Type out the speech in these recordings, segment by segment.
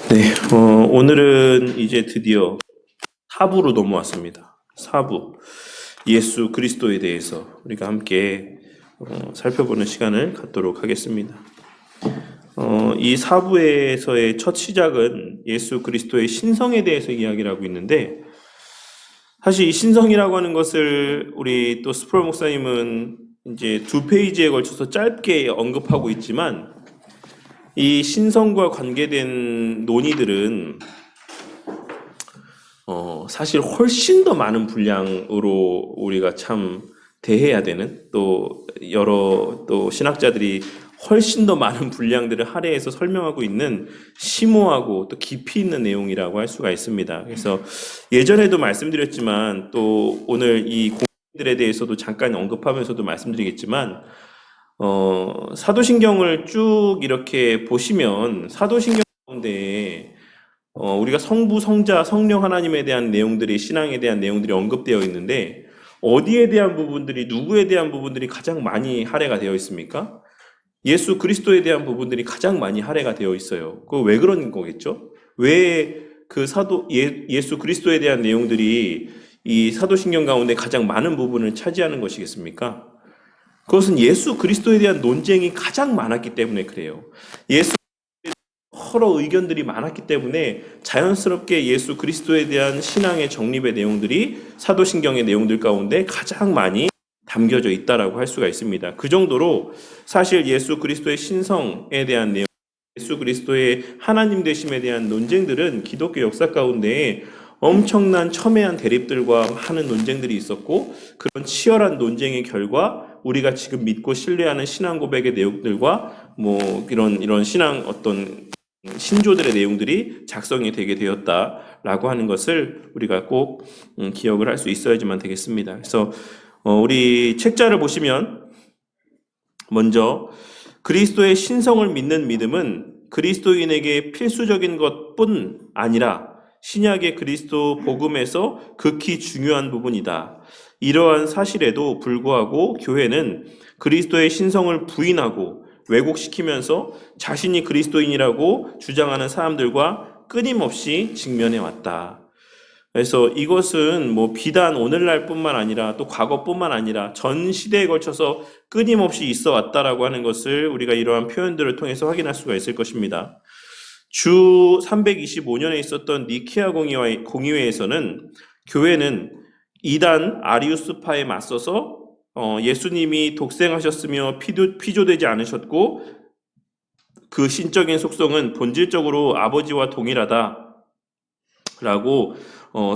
네, 오늘은 이제 드디어 4부로 넘어왔습니다. 4부. 예수 그리스도에 대해서 우리가 함께 살펴보는 시간을 갖도록 하겠습니다. 이 4부에서의 첫 시작은 예수 그리스도의 신성에 대해서 이야기를 하고 있는데, 사실 이 신성이라고 하는 것을 우리 또 스프롤 목사님은 이제 2페이지에 걸쳐서 짧게 언급하고 있지만, 이 신성과 관계된 논의들은 사실 훨씬 더 많은 분량으로 우리가 참 대해야 되는, 또 여러 또 신학자들이 훨씬 더 많은 분량들을 할애해서 설명하고 있는 심오하고 또 깊이 있는 내용이라고 할 수가 있습니다. 그래서 예전에도 말씀드렸지만, 또 오늘 이 고민들에 대해서도 잠깐 언급하면서도 말씀드리겠지만, 사도신경을 쭉 이렇게 보시면 사도신경 가운데 우리가 성부, 성자, 성령 하나님에 대한 내용들이, 신앙에 대한 내용들이 언급되어 있는데, 어디에 대한 부분들이, 누구에 대한 부분들이 가장 많이 할애가 되어 있습니까? 예수 그리스도에 대한 부분들이 가장 많이 할애가 되어 있어요. 그거 왜 그런 거겠죠? 왜 그 예수 그리스도에 대한 내용들이 이 사도신경 가운데 가장 많은 부분을 차지하는 것이겠습니까? 그것은 예수 그리스도에 대한 논쟁이 가장 많았기 때문에 그래요. 예수 여러 의견들이 많았기 때문에 자연스럽게 예수 그리스도에 대한 신앙의 정립의 내용들이 사도신경의 내용들 가운데 가장 많이 담겨져 있다라고 할 수가 있습니다. 그 정도로 사실 예수 그리스도의 신성에 대한 내용, 예수 그리스도의 하나님 되심에 대한 논쟁들은 기독교 역사 가운데 엄청난 첨예한 대립들과 많은 논쟁들이 있었고, 그런 치열한 논쟁의 결과 우리가 지금 믿고 신뢰하는 신앙 고백의 내용들과 이런 신앙 어떤 신조들의 내용들이 작성이 되게 되었다라고 하는 것을 우리가 꼭 기억을 할 수 있어야지만 되겠습니다. 그래서 우리 책자를 보시면, 먼저 그리스도의 신성을 믿는 믿음은 그리스도인에게 필수적인 것뿐 아니라 신약의 그리스도 복음에서 극히 중요한 부분이다. 이러한 사실에도 불구하고 교회는 그리스도의 신성을 부인하고 왜곡시키면서 자신이 그리스도인이라고 주장하는 사람들과 끊임없이 직면해 왔다. 그래서 이것은 비단 오늘날뿐만 아니라 또 과거뿐만 아니라 전 시대에 걸쳐서 끊임없이 있어 왔다라고 하는 것을 우리가 이러한 표현들을 통해서 확인할 수가 있을 것입니다. 주 325년에 있었던 니케아 공의회에서는 교회는 이단 아리우스파에 맞서서 예수님이 독생하셨으며 피조되지 않으셨고 그 신적인 속성은 본질적으로 아버지와 동일하다라고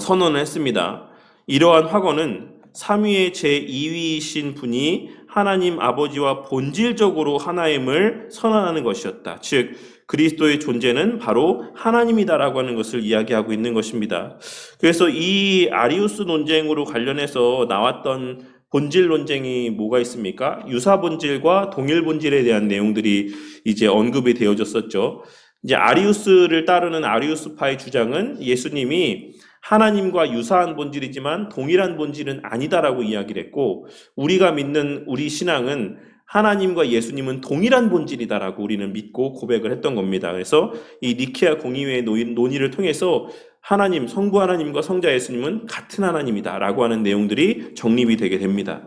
선언을 했습니다. 이러한 확언은 삼위의 제2위이신 분이 하나님 아버지와 본질적으로 하나임을 선언하는 것이었다. 즉 그리스도의 존재는 바로 하나님이다라고 하는 것을 이야기하고 있는 것입니다. 그래서 이 아리우스 논쟁으로 관련해서 나왔던 본질 논쟁이 뭐가 있습니까? 유사 본질과 동일 본질에 대한 내용들이 이제 언급이 되어졌었죠. 이제 아리우스를 따르는 아리우스파의 주장은 예수님이 하나님과 유사한 본질이지만 동일한 본질은 아니다라고 이야기를 했고, 우리가 믿는 우리 신앙은 하나님과 예수님은 동일한 본질이다라고 우리는 믿고 고백을 했던 겁니다. 그래서 이 니케아 공의회의 논의를 통해서 하나님, 성부 하나님과 성자 예수님은 같은 하나님이다라고 하는 내용들이 정립이 되게 됩니다.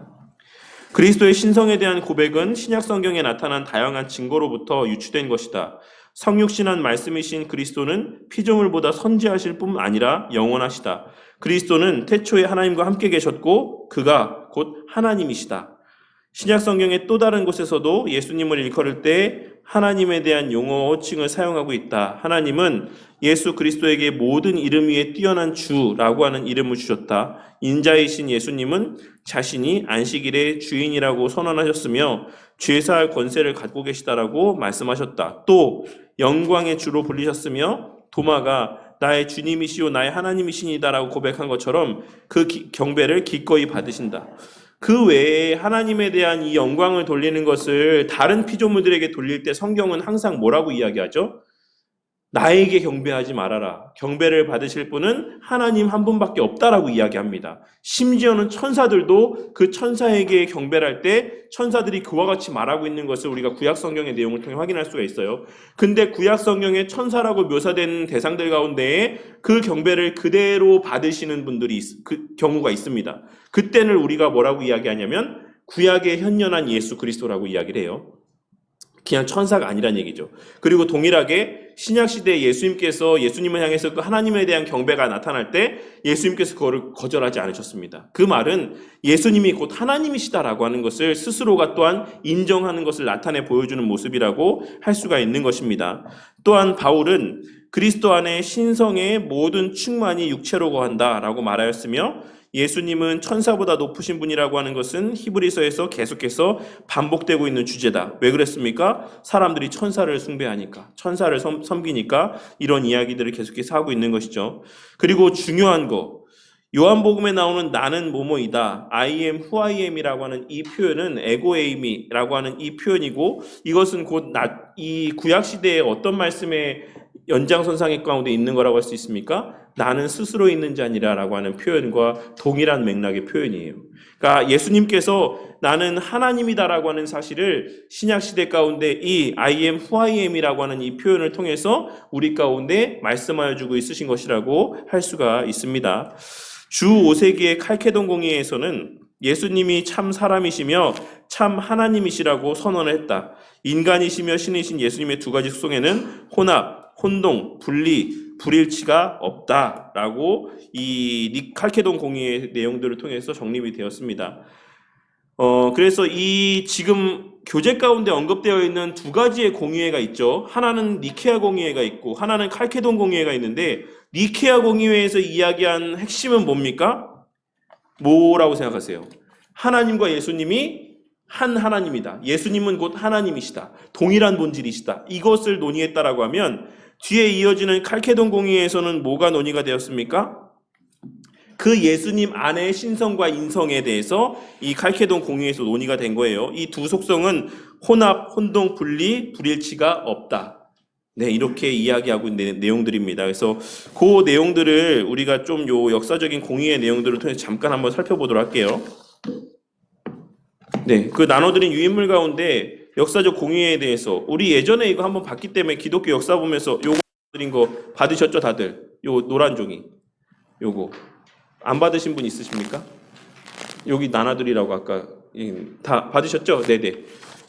그리스도의 신성에 대한 고백은 신약 성경에 나타난 다양한 증거로부터 유추된 것이다. 성육신한 말씀이신 그리스도는 피조물보다 선지하실 뿐 아니라 영원하시다. 그리스도는 태초에 하나님과 함께 계셨고 그가 곧 하나님이시다. 신약 성경의 또 다른 곳에서도 예수님을 일컬을 때 하나님에 대한 용어 호칭을 사용하고 있다. 하나님은 예수 그리스도에게 모든 이름 위에 뛰어난 주라고 하는 이름을 주셨다. 인자이신 예수님은 자신이 안식일의 주인이라고 선언하셨으며 죄사할 권세를 갖고 계시다라고 말씀하셨다. 또 영광의 주로 불리셨으며 도마가 나의 주님이시오 나의 하나님이시니다라고 고백한 것처럼 그 경배를 기꺼이 받으신다. 그 외에 하나님에 대한 이 영광을 돌리는 것을 다른 피조물들에게 돌릴 때 성경은 항상 뭐라고 이야기하죠? 나에게 경배하지 말아라. 경배를 받으실 분은 하나님 한 분밖에 없다라고 이야기합니다. 심지어는 천사들도 그 천사에게 경배를 할 때 천사들이 그와 같이 말하고 있는 것을 우리가 구약 성경의 내용을 통해 확인할 수가 있어요. 근데 구약 성경에 천사라고 묘사된 대상들 가운데에 그 경배를 그대로 받으시는 분들이 그 경우가 있습니다. 그때는 우리가 뭐라고 이야기하냐면 구약의 현존한 예수 그리스도라고 이야기를 해요. 그냥 천사가 아니란 얘기죠. 그리고 동일하게 신약시대에 예수님을 향해서 그 하나님에 대한 경배가 나타날 때 예수님께서 그거를 거절하지 않으셨습니다. 그 말은 예수님이 곧 하나님이시다라고 하는 것을 스스로가 또한 인정하는 것을 나타내 보여주는 모습이라고 할 수가 있는 것입니다. 또한 바울은 그리스도 안에 신성의 모든 충만이 육체로 거한다라고 말하였으며 예수님은 천사보다 높으신 분이라고 하는 것은 히브리서에서 계속해서 반복되고 있는 주제다. 왜 그랬습니까? 사람들이 천사를 숭배하니까, 천사를 섬기니까 이런 이야기들을 계속해서 하고 있는 것이죠. 그리고 중요한 거, 요한복음에 나오는 나는 뭐뭐이다, I am who I am이라고 하는 이 표현은 에고에이미라고 하는 이 표현이고, 이것은 곧 이 구약시대의 어떤 말씀의 연장선상 가운데 있는 거라고 할 수 있습니까? 나는 스스로 있는 자니라라고 하는 표현과 동일한 맥락의 표현이에요. 그러니까 예수님께서 나는 하나님이다라고 하는 사실을 신약시대 가운데 이 I am who I am이라고 하는 이 표현을 통해서 우리 가운데 말씀하여 주고 있으신 것이라고 할 수가 있습니다. 주 5세기의 칼케돈 공의에서는 예수님이 참 사람이시며 참 하나님이시라고 선언을 했다. 인간이시며 신이신 예수님의 두 가지 속성에는 혼합, 혼동, 분리, 불일치가 없다라고 이 칼케돈 공의의 내용들을 통해서 정립이 되었습니다. 그래서 이 지금 교재 가운데 언급되어 있는 두 가지의 공의회가 있죠. 하나는 니케아 공의회가 있고 하나는 칼케돈 공의회가 있는데 니케아 공의회에서 이야기한 핵심은 뭡니까? 뭐라고 생각하세요? 하나님과 예수님이 한 하나님이다. 예수님은 곧 하나님이시다. 동일한 본질이시다. 이것을 논의했다라고 하면 뒤에 이어지는 칼케돈 공의회에서는 뭐가 논의가 되었습니까? 그 예수님 안의 신성과 인성에 대해서 이 칼케돈 공의회에서 논의가 된 거예요. 이 두 속성은 혼합, 혼동, 분리, 불일치가 없다. 네, 이렇게 이야기하고 있는 내용들입니다. 그래서 그 내용들을 우리가 좀 요 역사적인 공의의 내용들을 통해서 잠깐 한번 살펴보도록 할게요. 네, 그 나눠드린 유인물 가운데 역사적 공의에 대해서 우리 예전에 이거 한번 봤기 때문에 기독교 역사 보면서 요거 드린 거 받으셨죠, 다들? 요 노란 종이. 요거 안 받으신 분 있으십니까? 여기 나눠드리라고 아까 다 받으셨죠? 네네.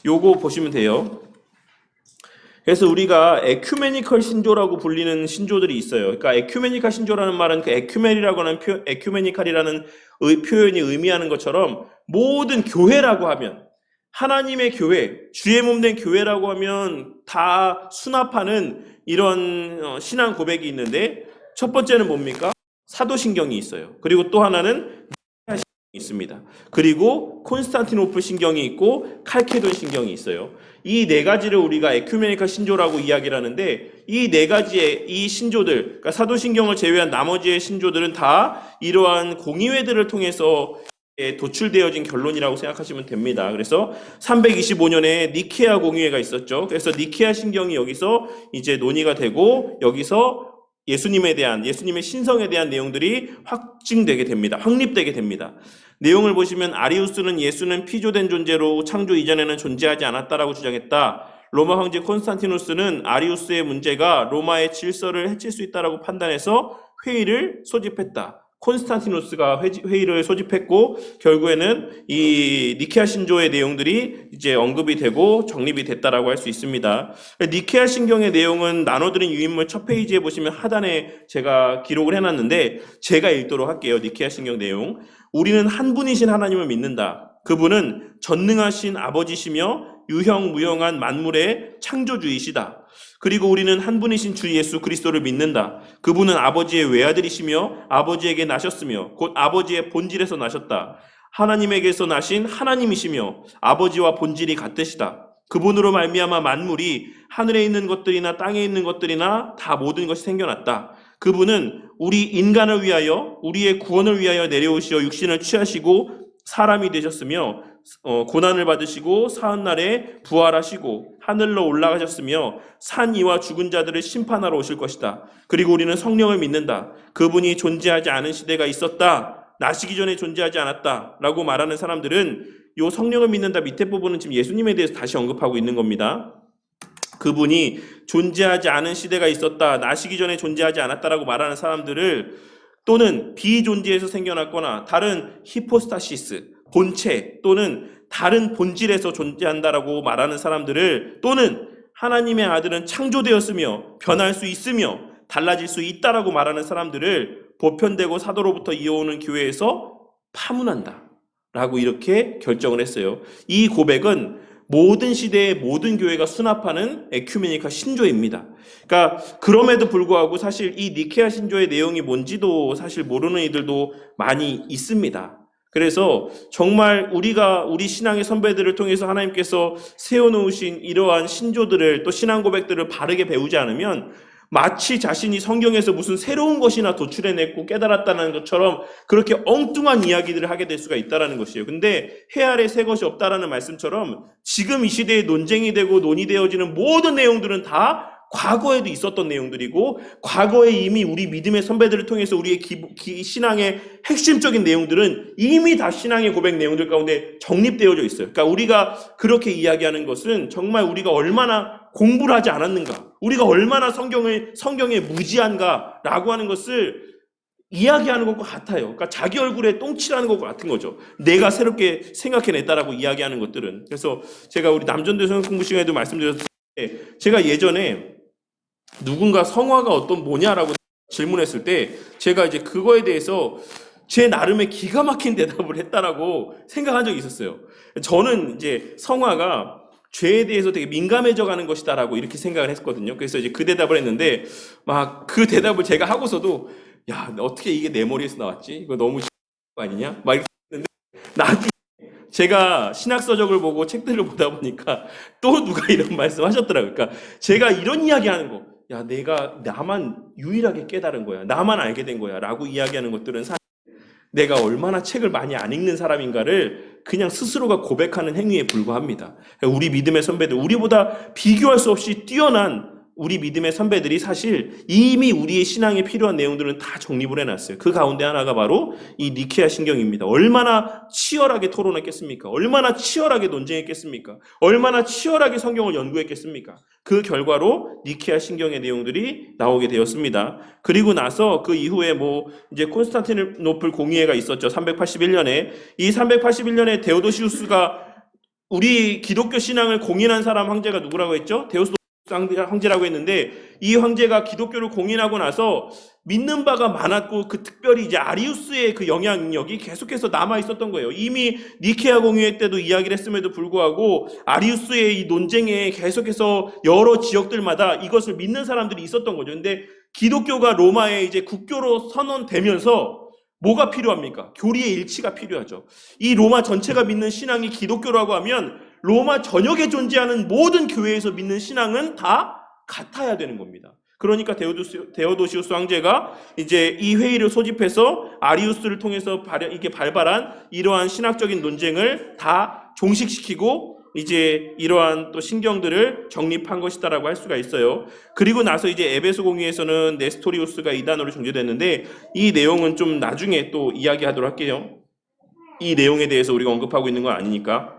요거 보시면 돼요. 그래서 우리가 에큐메니컬 신조라고 불리는 신조들이 있어요. 그러니까 에큐메니컬 신조라는 말은 그 에큐메니라고 하는 에큐메니칼이라는 표현이 의미하는 것처럼 모든 교회라고 하면 하나님의 교회, 주의 몸된 교회라고 하면 다 수납하는 이런 신앙 고백이 있는데 첫 번째는 뭡니까? 사도신경이 있어요. 그리고 또 하나는 신경이 있습니다. 그리고 콘스탄티노플 신경이 있고 칼케돈 신경이 있어요. 이 네 가지를 우리가 에큐메니컬 신조라고 이야기를 하는데 이 네 가지의 이 신조들, 그러니까 사도신경을 제외한 나머지의 신조들은 다 이러한 공의회들을 통해서 도출되어진 결론이라고 생각하시면 됩니다. 그래서 325년에 니케아 공의회가 있었죠. 그래서 니케아 신경이 여기서 이제 논의가 되고 여기서 예수님의 신성에 대한 내용들이 확증되게 됩니다. 확립되게 됩니다. 내용을 보시면 아리우스는 예수는 피조된 존재로 창조 이전에는 존재하지 않았다라고 주장했다. 로마 황제 콘스탄티누스는 아리우스의 문제가 로마의 질서를 해칠 수 있다라고 판단해서 회의를 소집했다. 콘스탄티누스가 회의를 소집했고 결국에는 이 니케아 신조의 내용들이 이제 언급이 되고 정립이 됐다라고 할 수 있습니다. 니케아 신경의 내용은 나눠드린 유인물 첫 페이지에 보시면 하단에 제가 기록을 해놨는데 제가 읽도록 할게요. 니케아 신경 내용. 우리는 한 분이신 하나님을 믿는다. 그분은 전능하신 아버지시며 유형무형한 만물의 창조주이시다. 그리고 우리는 한 분이신 주 예수 그리스도를 믿는다. 그분은 아버지의 외아들이시며 아버지에게 나셨으며 곧 아버지의 본질에서 나셨다. 하나님에게서 나신 하나님이시며 아버지와 본질이 같으시다. 그분으로 말미암아 만물이 하늘에 있는 것들이나 땅에 있는 것들이나 다 모든 것이 생겨났다. 그분은 우리 인간을 위하여 우리의 구원을 위하여 내려오시어 육신을 취하시고 사람이 되셨으며 고난을 받으시고 사흔날에 부활하시고 하늘로 올라가셨으며 산 이와 죽은 자들을 심판하러 오실 것이다. 그리고 우리는 성령을 믿는다. 그분이 존재하지 않은 시대가 있었다. 나시기 전에 존재하지 않았다. 라고 말하는 사람들은 이 성령을 믿는다 밑에 부분은 지금 예수님에 대해서 다시 언급하고 있는 겁니다. 그분이 존재하지 않은 시대가 있었다. 나시기 전에 존재하지 않았다라고 말하는 사람들을 또는 비존재에서 생겨났거나 다른 히포스타시스, 본체 또는 다른 본질에서 존재한다라고 말하는 사람들을 또는 하나님의 아들은 창조되었으며 변할 수 있으며 달라질 수 있다라고 말하는 사람들을 보편되고 사도로부터 이어오는 교회에서 파문한다 라고 이렇게 결정을 했어요. 이 고백은 모든 시대의 모든 교회가 수납하는 에큐메니카 신조입니다. 그러니까 그럼에도 불구하고 사실 이 니케아 신조의 내용이 뭔지도 사실 모르는 이들도 많이 있습니다. 그래서 정말 우리 신앙의 선배들을 통해서 하나님께서 세워놓으신 이러한 신조들을 또 신앙 고백들을 바르게 배우지 않으면 마치 자신이 성경에서 무슨 새로운 것이나 도출해냈고 깨달았다는 것처럼 그렇게 엉뚱한 이야기들을 하게 될 수가 있다는 것이에요. 근데 해 아래 새 것이 없다라는 말씀처럼 지금 이 시대에 논쟁이 되고 논의되어지는 모든 내용들은 다 과거에도 있었던 내용들이고 과거에 이미 우리 믿음의 선배들을 통해서 우리의 신앙의 핵심적인 내용들은 이미 다 신앙의 고백 내용들 가운데 정립되어져 있어요. 그러니까 우리가 그렇게 이야기하는 것은 정말 우리가 얼마나 공부를 하지 않았는가, 우리가 얼마나 성경에 무지한가라고 하는 것을 이야기하는 것과 같아요. 그러니까 자기 얼굴에 똥칠하는 것과 같은 거죠. 내가 새롭게 생각해냈다라고 이야기하는 것들은. 그래서 제가 우리 남전도 성경 공부 시간에도 말씀드렸을 때 제가 예전에 누군가 성화가 뭐냐라고 질문했을 때 제가 이제 그거에 대해서 제 나름의 기가 막힌 대답을 했다라고 생각한 적이 있었어요. 저는 이제 성화가 죄에 대해서 되게 민감해져 가는 것이다라고 이렇게 생각을 했거든요. 그래서 이제 그 대답을 했는데 막 그 대답을 제가 하고서도 야, 어떻게 이게 내 머리에서 나왔지? 이거 너무 거 아니냐? 막 이렇게 했는데 나중에 제가 신학서적을 보고 책들을 보다 보니까 또 누가 이런 말씀 하셨더라고요. 그러니까 제가 이런 이야기 하는 거, 야, 나만 유일하게 깨달은 거야. 나만 알게 된 거야. 라고 이야기하는 것들은 사실 내가 얼마나 책을 많이 안 읽는 사람인가를 그냥 스스로가 고백하는 행위에 불과합니다. 우리 믿음의 선배들, 우리보다 비교할 수 없이 뛰어난 우리 믿음의 선배들이 사실 이미 우리의 신앙에 필요한 내용들은 다 정립을 해놨어요. 그 가운데 하나가 바로 이 니케아 신경입니다. 얼마나 치열하게 토론했겠습니까? 얼마나 치열하게 논쟁했겠습니까? 얼마나 치열하게 성경을 연구했겠습니까? 그 결과로 니케아 신경의 내용들이 나오게 되었습니다. 그리고 나서 그 이후에 이제 콘스탄티노플 공의회가 있었죠. 381년에. 이 381년에 데오도시우스가 우리 기독교 신앙을 공인한 사람 황제가 누구라고 했죠? 데오도시우스 황제라고 했는데 이 황제가 기독교를 공인하고 나서 믿는 바가 많았고 그 특별히 이제 아리우스의 그 영향력이 계속해서 남아 있었던 거예요. 이미 니케아 공의회 때도 이야기를 했음에도 불구하고 아리우스의 이 논쟁에 계속해서 여러 지역들마다 이것을 믿는 사람들이 있었던 거죠. 근데 기독교가 로마의 이제 국교로 선언되면서 뭐가 필요합니까? 교리의 일치가 필요하죠. 이 로마 전체가 믿는 신앙이 기독교라고 하면 로마 전역에 존재하는 모든 교회에서 믿는 신앙은 다 같아야 되는 겁니다. 그러니까 데오도시우스 황제가 이제 이 회의를 소집해서 아리우스를 통해서 이게 발발한 이러한 신학적인 논쟁을 다 종식시키고 이제 이러한 또 신경들을 정립한 것이다라고 할 수가 있어요. 그리고 나서 이제 에베소 공의에서는 네스토리우스가 이단으로 정죄됐는데 이 내용은 좀 나중에 또 이야기하도록 할게요. 이 내용에 대해서 우리가 언급하고 있는 건 아니니까.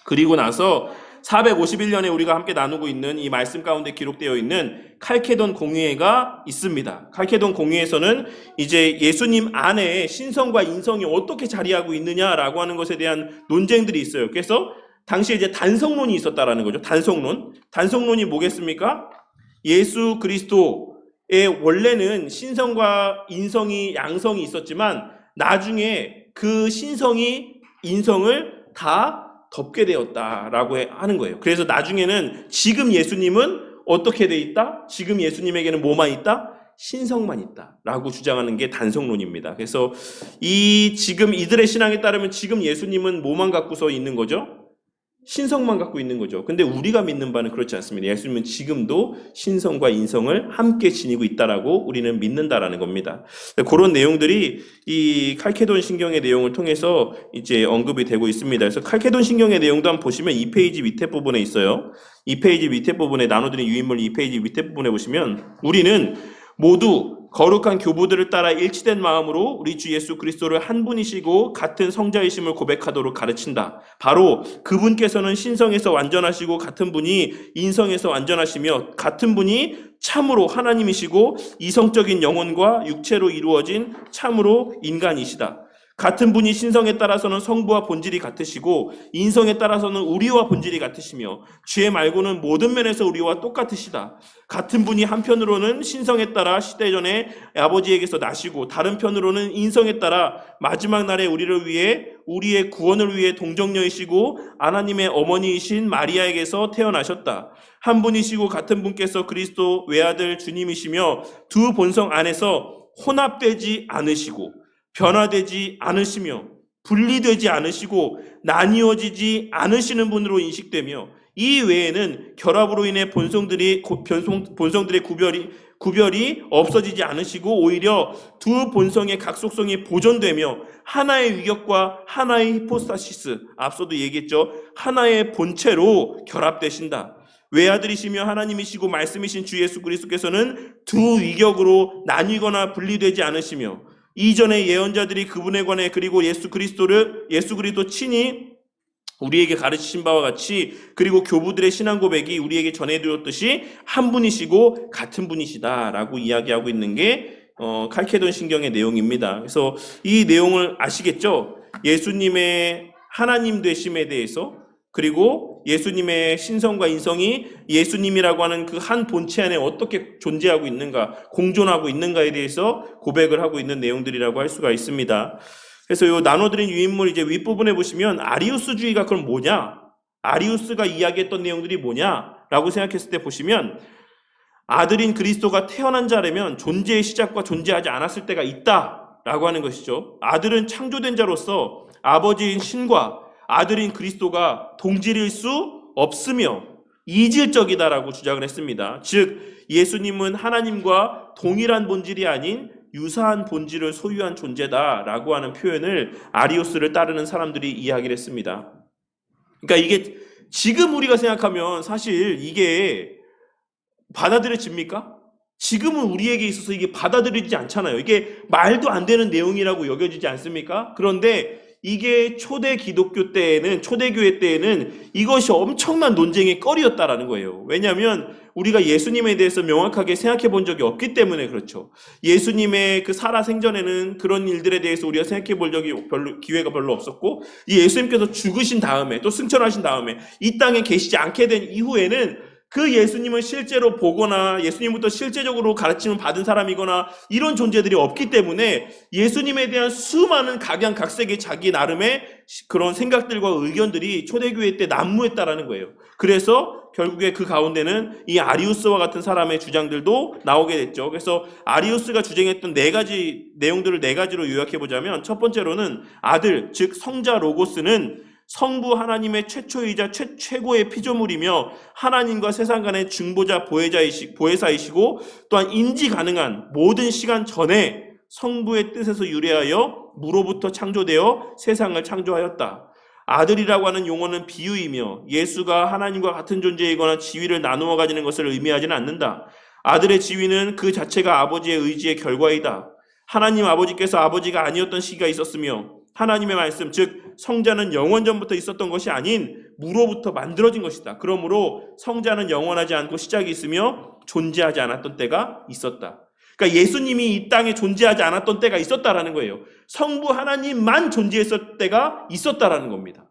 그리고 나서 451년에 우리가 함께 나누고 있는 이 말씀 가운데 기록되어 있는 칼케돈 공의회가 있습니다. 칼케돈 공의회에서는 이제 예수님 안에 신성과 인성이 어떻게 자리하고 있느냐라고 하는 것에 대한 논쟁들이 있어요. 그래서 당시에 이제 단성론이 있었다라는 거죠. 단성론이 뭐겠습니까? 예수 그리스도의 원래는 신성과 인성이 양성이 있었지만 나중에 그 신성이 인성을 다 덮게 되었다라고 하는 거예요. 그래서 나중에는 지금 예수님은 어떻게 돼 있다? 지금 예수님에게는 뭐만 있다? 신성만 있다라고 주장하는 게 단성론입니다. 그래서 지금 이들의 신앙에 따르면 지금 예수님은 뭐만 갖고서 있는 거죠? 신성만 갖고 있는 거죠. 근데 우리가 믿는 바는 그렇지 않습니다. 예수님은 지금도 신성과 인성을 함께 지니고 있다라고 우리는 믿는다라는 겁니다. 그런 내용들이 이 칼케돈 신경의 내용을 통해서 이제 언급이 되고 있습니다. 그래서 칼케돈 신경의 내용도 한번 보시면 2페이지 밑에 부분에 있어요. 2페이지 밑에 부분에 나눠드린 유인물 2페이지 밑에 부분에 보시면 우리는 모두 거룩한 교부들을 따라 일치된 마음으로 우리 주 예수 그리스도를 한 분이시고 같은 성자이심을 고백하도록 가르친다. 바로 그분께서는 신성에서 완전하시고 같은 분이 인성에서 완전하시며 같은 분이 참으로 하나님이시고 이성적인 영혼과 육체로 이루어진 참으로 인간이시다. 같은 분이 신성에 따라서는 성부와 본질이 같으시고 인성에 따라서는 우리와 본질이 같으시며 죄 말고는 모든 면에서 우리와 똑같으시다. 같은 분이 한편으로는 신성에 따라 시대전에 아버지에게서 나시고 다른 편으로는 인성에 따라 마지막 날에 우리를 위해 우리의 구원을 위해 동정녀이시고 하나님의 어머니이신 마리아에게서 태어나셨다. 한 분이시고 같은 분께서 그리스도 외아들 주님이시며 두 본성 안에서 혼합되지 않으시고 변화되지 않으시며 분리되지 않으시고 나뉘어지지 않으시는 분으로 인식되며 이 외에는 결합으로 인해 본성들의 구별이 없어지지 않으시고 오히려 두 본성의 각속성이 보존되며 하나의 위격과 하나의 히포스타시스, 앞서도 얘기했죠. 하나의 본체로 결합되신다. 외아들이시며 하나님이시고 말씀이신 주 예수 그리스도께서는 두 위격으로 나뉘거나 분리되지 않으시며 이전의 예언자들이 그분에 관해 그리고 예수 그리스도 친히 우리에게 가르치신 바와 같이 그리고 교부들의 신앙 고백이 우리에게 전해드렸듯이 한 분이시고 같은 분이시다라고 이야기하고 있는 게 칼케돈 신경의 내용입니다. 그래서 이 내용을 아시겠죠? 예수님의 하나님 되심에 대해서 그리고 예수님의 신성과 인성이 예수님이라고 하는 그 한 본체 안에 어떻게 존재하고 있는가, 공존하고 있는가에 대해서 고백을 하고 있는 내용들이라고 할 수가 있습니다. 그래서 요 나눠드린 유인물 이제 윗부분에 보시면 아리우스주의가 그럼 뭐냐? 아리우스가 이야기했던 내용들이 뭐냐라고 생각했을 때 보시면 아들인 그리스도가 태어난 자라면 존재의 시작과 존재하지 않았을 때가 있다라고 하는 것이죠. 아들은 창조된 자로서 아버지인 신과 아들인 그리스도가 동질일 수 없으며 이질적이다라고 주장을 했습니다. 즉 예수님은 하나님과 동일한 본질이 아닌 유사한 본질을 소유한 존재다라고 하는 표현을 아리우스를 따르는 사람들이 이야기를 했습니다. 그러니까 이게 지금 우리가 생각하면 사실 이게 받아들여집니까? 지금은 우리에게 있어서 이게 받아들이지 않잖아요. 이게 말도 안 되는 내용이라고 여겨지지 않습니까? 그런데 이게 초대 교회 때에는 이것이 엄청난 논쟁의 거리였다라는 거예요. 왜냐하면 우리가 예수님에 대해서 명확하게 생각해 본 적이 없기 때문에 그렇죠. 예수님의 그 살아 생전에는 그런 일들에 대해서 우리가 생각해 볼 적이 기회가 별로 없었고, 이 예수님께서 죽으신 다음에 또 승천하신 다음에 이 땅에 계시지 않게 된 이후에는 그 예수님을 실제로 보거나 예수님부터 실제적으로 가르침을 받은 사람이거나 이런 존재들이 없기 때문에 예수님에 대한 수많은 각양각색의 자기 나름의 그런 생각들과 의견들이 초대교회 때 난무했다라는 거예요. 그래서 결국에 그 가운데는 이 아리우스와 같은 사람의 주장들도 나오게 됐죠. 그래서 아리우스가 주장했던 네 가지 내용들을 네 가지로 요약해보자면, 첫 번째로는 아들, 즉 성자 로고스는 성부 하나님의 최초이자 최고의 피조물이며 하나님과 세상 간의 중보자 보혜사이시고 또한 인지 가능한 모든 시간 전에 성부의 뜻에서 유래하여 무로부터 창조되어 세상을 창조하였다. 아들이라고 하는 용어는 비유이며 예수가 하나님과 같은 존재이거나 지위를 나누어 가지는 것을 의미하지는 않는다. 아들의 지위는 그 자체가 아버지의 의지의 결과이다. 하나님 아버지께서 아버지가 아니었던 시기가 있었으며 하나님의 말씀, 즉 성자는 영원전부터 있었던 것이 아닌 무로부터 만들어진 것이다. 그러므로 성자는 영원하지 않고 시작이 있으며 존재하지 않았던 때가 있었다. 그러니까 예수님이 이 땅에 존재하지 않았던 때가 있었다라는 거예요. 성부 하나님만 존재했을 때가 있었다라는 겁니다.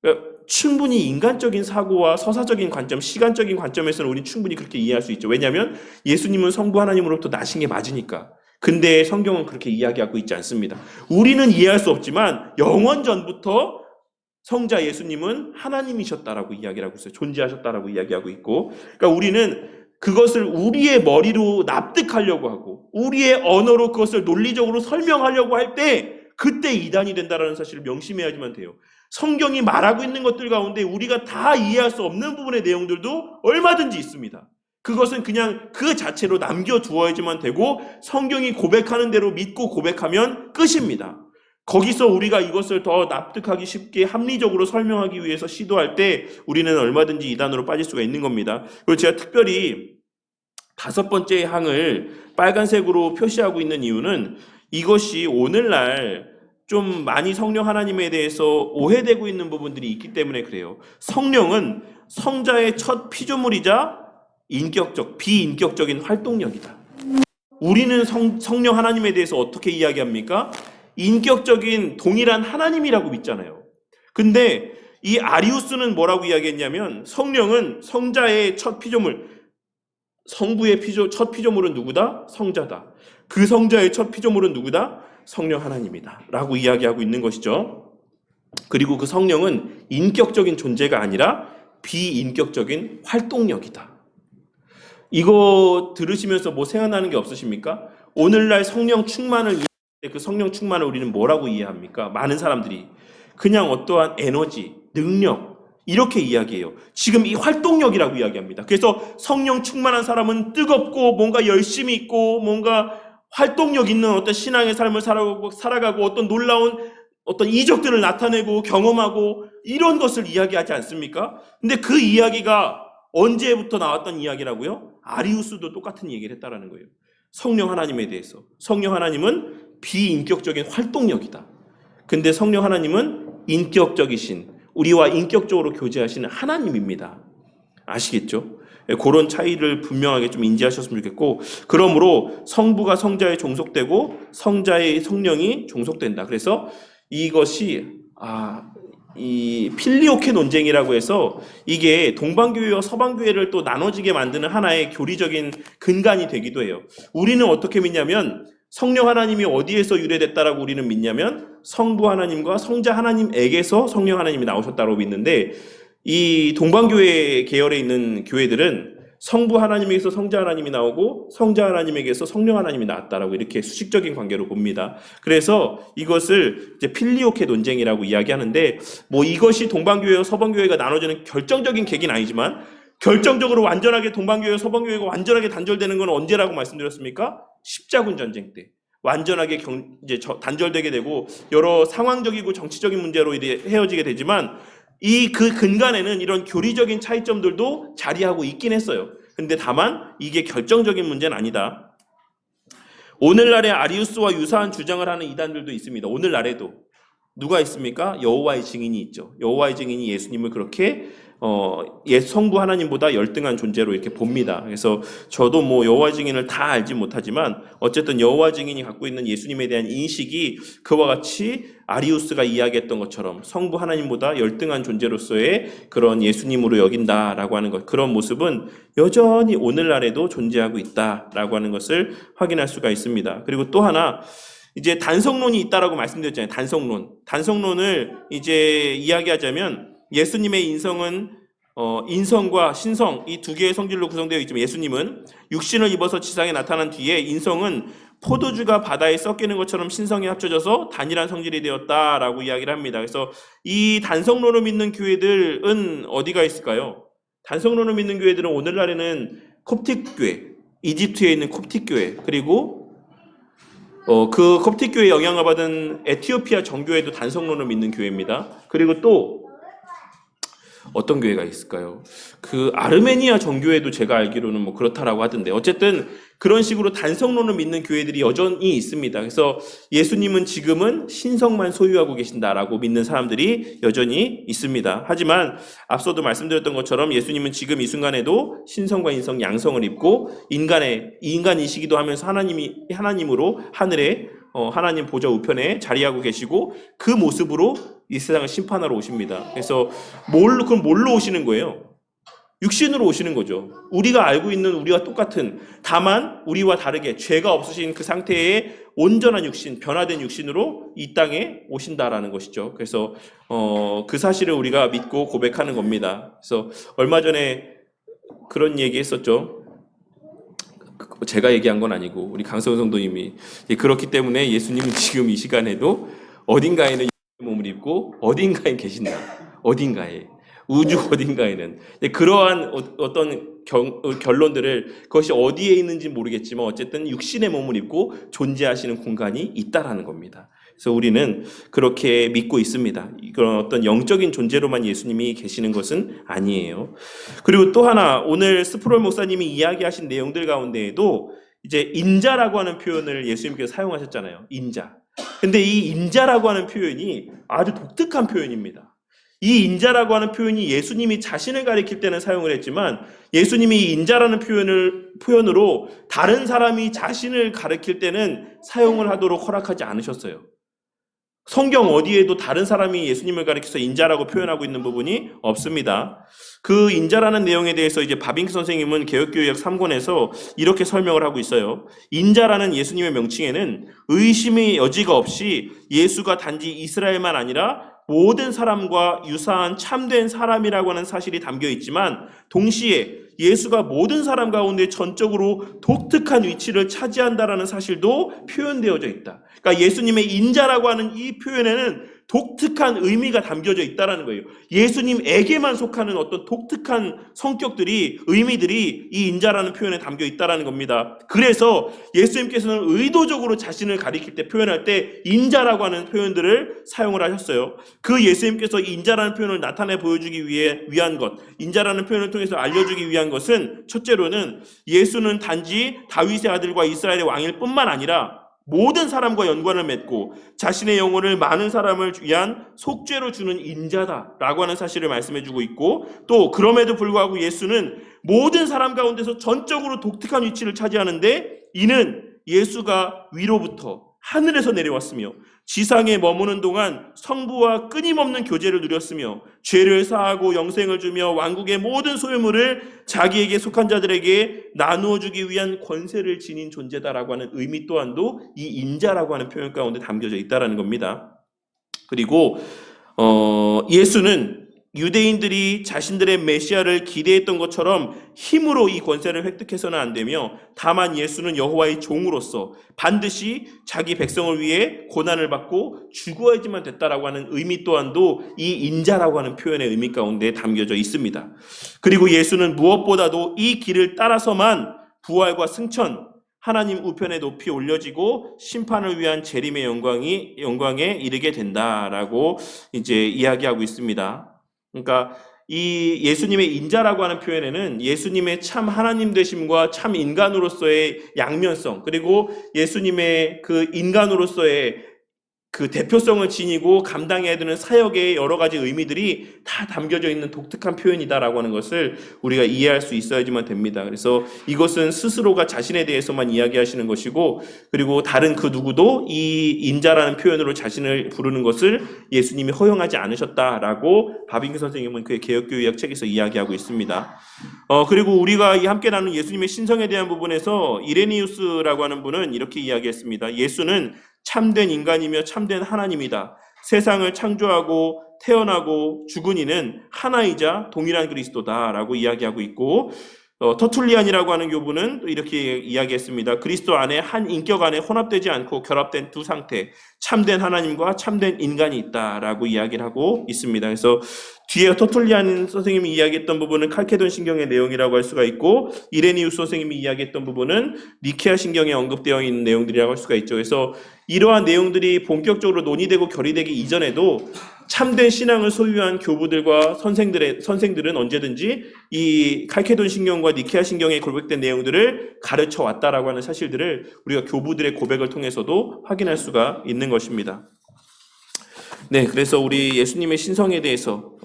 그러니까 충분히 인간적인 사고와 서사적인 관점, 시간적인 관점에서는 우리는 충분히 그렇게 이해할 수 있죠. 왜냐하면 예수님은 성부 하나님으로부터 나신 게 맞으니까. 근데 성경은 그렇게 이야기하고 있지 않습니다. 우리는 이해할 수 없지만 영원 전부터 성자 예수님은 하나님이셨다라고 이야기를 하고 있어요. 존재하셨다라고 이야기하고 있고, 그러니까 우리는 그것을 우리의 머리로 납득하려고 하고 우리의 언어로 그것을 논리적으로 설명하려고 할 때 그때 이단이 된다라는 사실을 명심해야지만 돼요. 성경이 말하고 있는 것들 가운데 우리가 다 이해할 수 없는 부분의 내용들도 얼마든지 있습니다. 그것은 그냥 그 자체로 남겨두어야지만 되고 성경이 고백하는 대로 믿고 고백하면 끝입니다. 거기서 우리가 이것을 더 납득하기 쉽게 합리적으로 설명하기 위해서 시도할 때 우리는 얼마든지 이단으로 빠질 수가 있는 겁니다. 그리고 제가 특별히 5번째 항을 빨간색으로 표시하고 있는 이유는 이것이 오늘날 좀 많이 성령 하나님에 대해서 오해되고 있는 부분들이 있기 때문에 그래요. 성령은 성자의 첫 피조물이자 비인격적인 활동력이다. 우리는 성령 하나님에 대해서 어떻게 이야기합니까? 인격적인 동일한 하나님이라고 믿잖아요. 근데 이 아리우스는 뭐라고 이야기했냐면 성령은 성자의 첫 피조물, 성부의 첫 피조물은 누구다? 성자다. 그 성자의 첫 피조물은 누구다? 성령 하나님이다 라고 이야기하고 있는 것이죠. 그리고 그 성령은 인격적인 존재가 아니라 비인격적인 활동력이다. 이거 들으시면서 뭐 생각나는 게 없으십니까? 오늘날 성령 충만을 이해할 때 그 성령 충만을 우리는 뭐라고 이해합니까? 많은 사람들이 그냥 어떠한 에너지, 능력 이렇게 이야기해요. 지금 이 활동력이라고 이야기합니다. 그래서 성령 충만한 사람은 뜨겁고 뭔가 열심히 있고 뭔가 활동력 있는 어떤 신앙의 삶을 살아가고 어떤 놀라운 어떤 이적들을 나타내고 경험하고 이런 것을 이야기하지 않습니까? 근데 그 이야기가 언제부터 나왔던 이야기라고요? 아리우스도 똑같은 얘기를 했다라는 거예요. 성령 하나님에 대해서. 성령 하나님은 비인격적인 활동력이다. 근데 성령 하나님은 인격적이신, 우리와 인격적으로 교제하시는 하나님입니다. 아시겠죠? 그런 차이를 분명하게 좀 인지하셨으면 좋겠고, 그러므로 성부가 성자에 종속되고 성자의 성령이 종속된다. 그래서 이것이 이 필리오케 논쟁이라고 해서 이게 동방교회와 서방교회를 또 나눠지게 만드는 하나의 교리적인 근간이 되기도 해요. 우리는 어떻게 믿냐면 성령 하나님이 어디에서 유래됐다라고 우리는 믿냐면 성부 하나님과 성자 하나님에게서 성령 하나님이 나오셨다고 믿는데, 이 동방교회 계열에 있는 교회들은 성부 하나님에게서 성자 하나님이 나오고 성자 하나님에게서 성령 하나님이 나왔다라고 이렇게 수식적인 관계로 봅니다. 그래서 이것을 이제 필리오케 논쟁이라고 이야기하는데, 뭐 이것이 동방교회와 서방교회가 나눠지는 결정적인 계기는 아니지만 결정적으로 완전하게 동방교회와 서방교회가 완전하게 단절되는 건 언제라고 말씀드렸습니까? 십자군 전쟁 때 완전하게 이제 단절되게 되고 여러 상황적이고 정치적인 문제로 헤어지게 되지만 이 그 근간에는 이런 교리적인 차이점들도 자리하고 있긴 했어요. 근데 다만 이게 결정적인 문제는 아니다. 오늘날의 아리우스와 유사한 주장을 하는 이단들도 있습니다. 오늘날에도 누가 있습니까? 여호와의 증인이 있죠. 여호와의 증인이 예수님을 그렇게 성부 하나님보다 열등한 존재로 이렇게 봅니다. 그래서 저도 뭐 여호와 증인을 다 알지 못하지만 어쨌든 여호와 증인이 갖고 있는 예수님에 대한 인식이 그와 같이 아리우스가 이야기했던 것처럼 성부 하나님보다 열등한 존재로서의 그런 예수님으로 여긴다라고 하는 것, 그런 모습은 여전히 오늘날에도 존재하고 있다라고 하는 것을 확인할 수가 있습니다. 그리고 또 하나, 이제 단성론이 있다라고 말씀드렸잖아요. 단성론을 이제 이야기하자면 예수님의 인성은 인성과 신성 이 두 개의 성질로 구성되어 있지만 예수님은 육신을 입어서 지상에 나타난 뒤에 인성은 포도주가 바다에 섞이는 것처럼 신성이 합쳐져서 단일한 성질이 되었다라고 이야기를 합니다. 그래서 이 단성론을 믿는 교회들은 어디가 있을까요? 단성론을 믿는 교회들은 오늘날에는 콥틱 교회, 이집트에 있는 콥틱 교회, 그리고 그 콥틱 교회에 영향을 받은 에티오피아 정교회도 단성론을 믿는 교회입니다. 그리고 또 어떤 교회가 있을까요? 그 아르메니아 정교회도 제가 알기로는 뭐 그렇다라고 하던데, 어쨌든 그런 식으로 단성론을 믿는 교회들이 여전히 있습니다. 그래서 예수님은 지금은 신성만 소유하고 계신다라고 믿는 사람들이 여전히 있습니다. 하지만 앞서도 말씀드렸던 것처럼 예수님은 지금 이 순간에도 신성과 인성 양성을 입고 인간이시기도 하면서 하나님으로 하늘에 하나님 보좌 우편에 자리하고 계시고 그 모습으로 이 세상을 심판하러 오십니다. 그래서 그럼 뭘로 오시는 거예요? 육신으로 오시는 거죠. 우리가 알고 있는 우리와 똑같은, 다만 우리와 다르게 죄가 없으신 그 상태의 온전한 육신, 변화된 육신으로 이 땅에 오신다라는 것이죠. 그래서 그 사실을 우리가 믿고 고백하는 겁니다. 그래서 얼마 전에 그런 얘기 했었죠. 제가 얘기한 건 아니고 우리 강성훈 성도님이, 그렇기 때문에 예수님은 지금 이 시간에도 어딘가에는 몸을 입고 있고 어딘가에 계신다. 어딘가에. 우주 어딘가에는. 그러한 어떤 결론들을 그것이 어디에 있는지 모르겠지만 어쨌든 육신의 몸을 입고 존재하시는 공간이 있다라는 겁니다. 그래서 우리는 그렇게 믿고 있습니다. 그런 어떤 영적인 존재로만 예수님이 계시는 것은 아니에요. 그리고 또 하나 오늘 스프롤 목사님이 이야기하신 내용들 가운데에도 이제 인자라고 하는 표현을 예수님께서 사용하셨잖아요. 인자. 근데 이 인자라고 하는 표현이 아주 독특한 표현입니다. 이 인자라고 하는 표현이 예수님이 자신을 가리킬 때는 사용을 했지만 예수님이 이 인자라는 표현으로 다른 사람이 자신을 가리킬 때는 사용을 하도록 허락하지 않으셨어요. 성경 어디에도 다른 사람이 예수님을 가리켜서 인자라고 표현하고 있는 부분이 없습니다. 그 인자라는 내용에 대해서 이제 바빙크 선생님은 개역교역 3권에서 이렇게 설명을 하고 있어요. 인자라는 예수님의 명칭에는 의심의 여지가 없이 예수가 단지 이스라엘만 아니라 모든 사람과 유사한 참된 사람이라고 하는 사실이 담겨 있지만 동시에 예수가 모든 사람 가운데 전적으로 독특한 위치를 차지한다라는 사실도 표현되어져 있다. 그러니까 예수님의 인자라고 하는 이 표현에는 독특한 의미가 담겨져 있다는 거예요. 예수님에게만 속하는 어떤 독특한 성격들이, 의미들이 이 인자라는 표현에 담겨 있다는 겁니다. 그래서 예수님께서는 의도적으로 자신을 가리킬 때, 표현할 때 인자라고 하는 표현들을 사용을 하셨어요. 그 예수님께서 이 인자라는 표현을 나타내 보여주기 위한 것, 인자라는 표현을 통해서 알려주기 위한 것은 첫째로는 예수는 단지 다윗의 아들과 이스라엘의 왕일 뿐만 아니라 모든 사람과 연관을 맺고 자신의 영혼을 많은 사람을 위한 속죄로 주는 인자다라고 하는 사실을 말씀해주고 있고, 또 그럼에도 불구하고 예수는 모든 사람 가운데서 전적으로 독특한 위치를 차지하는데 이는 예수가 위로부터 하늘에서 내려왔으며 지상에 머무는 동안 성부와 끊임없는 교제를 누렸으며 죄를 사하고 영생을 주며 왕국의 모든 소유물을 자기에게 속한 자들에게 나누어 주기 위한 권세를 지닌 존재다라고 하는 의미 또한도 이 인자라고 하는 표현 가운데 담겨져 있다는 겁니다. 그리고 예수는 유대인들이 자신들의 메시아를 기대했던 것처럼 힘으로 이 권세를 획득해서는 안 되며 다만 예수는 여호와의 종으로서 반드시 자기 백성을 위해 고난을 받고 죽어야지만 됐다라고 하는 의미 또한도 이 인자라고 하는 표현의 의미 가운데 담겨져 있습니다. 그리고 예수는 무엇보다도 이 길을 따라서만 부활과 승천, 하나님 우편에 높이 올려지고 심판을 위한 재림의 영광에 이르게 된다라고 이제 이야기하고 있습니다. 그러니까 이 예수님의 인자라고 하는 표현에는 예수님의 참 하나님 되심과 참 인간으로서의 양면성, 그리고 예수님의 그 인간으로서의 그 대표성을 지니고 감당해야 되는 사역의 여러 가지 의미들이 다 담겨져 있는 독특한 표현이다라고 하는 것을 우리가 이해할 수 있어야지만 됩니다. 그래서 이것은 스스로가 자신에 대해서만 이야기하시는 것이고, 그리고 다른 그 누구도 이 인자라는 표현으로 자신을 부르는 것을 예수님이 허용하지 않으셨다라고 바빙크 선생님은 그의 개역교회학 책에서 이야기하고 있습니다. 그리고 우리가 이 함께 나눈 예수님의 신성에 대한 부분에서 이레니우스라고 하는 분은 이렇게 이야기했습니다. 예수는 참된 인간이며 참된 하나님이다. 세상을 창조하고 태어나고 죽은 이는 하나이자 동일한 그리스도다라고 이야기하고 있고, 터툴리안이라고 하는 교부는 또 이렇게 이야기했습니다. 그리스도 안에 한 인격 안에 혼합되지 않고 결합된 두 상태, 참된 하나님과 참된 인간이 있다라고 이야기를 하고 있습니다. 그래서 뒤에 터툴리안 선생님이 이야기했던 부분은 칼케돈 신경의 내용이라고 할 수가 있고, 이레니우스 선생님이 이야기했던 부분은 니케아 신경에 언급되어 있는 내용들이라고 할 수가 있죠. 그래서 이러한 내용들이 본격적으로 논의되고 결의되기 이전에도 참된 신앙을 소유한 교부들과 선생들은 언제든지 이 칼케돈 신경과 니케아 신경에 고백된 내용들을 가르쳐 왔다라고 하는 사실들을 우리가 교부들의 고백을 통해서도 확인할 수가 있는 것입니다. 네, 그래서 우리 예수님의 신성에 대해서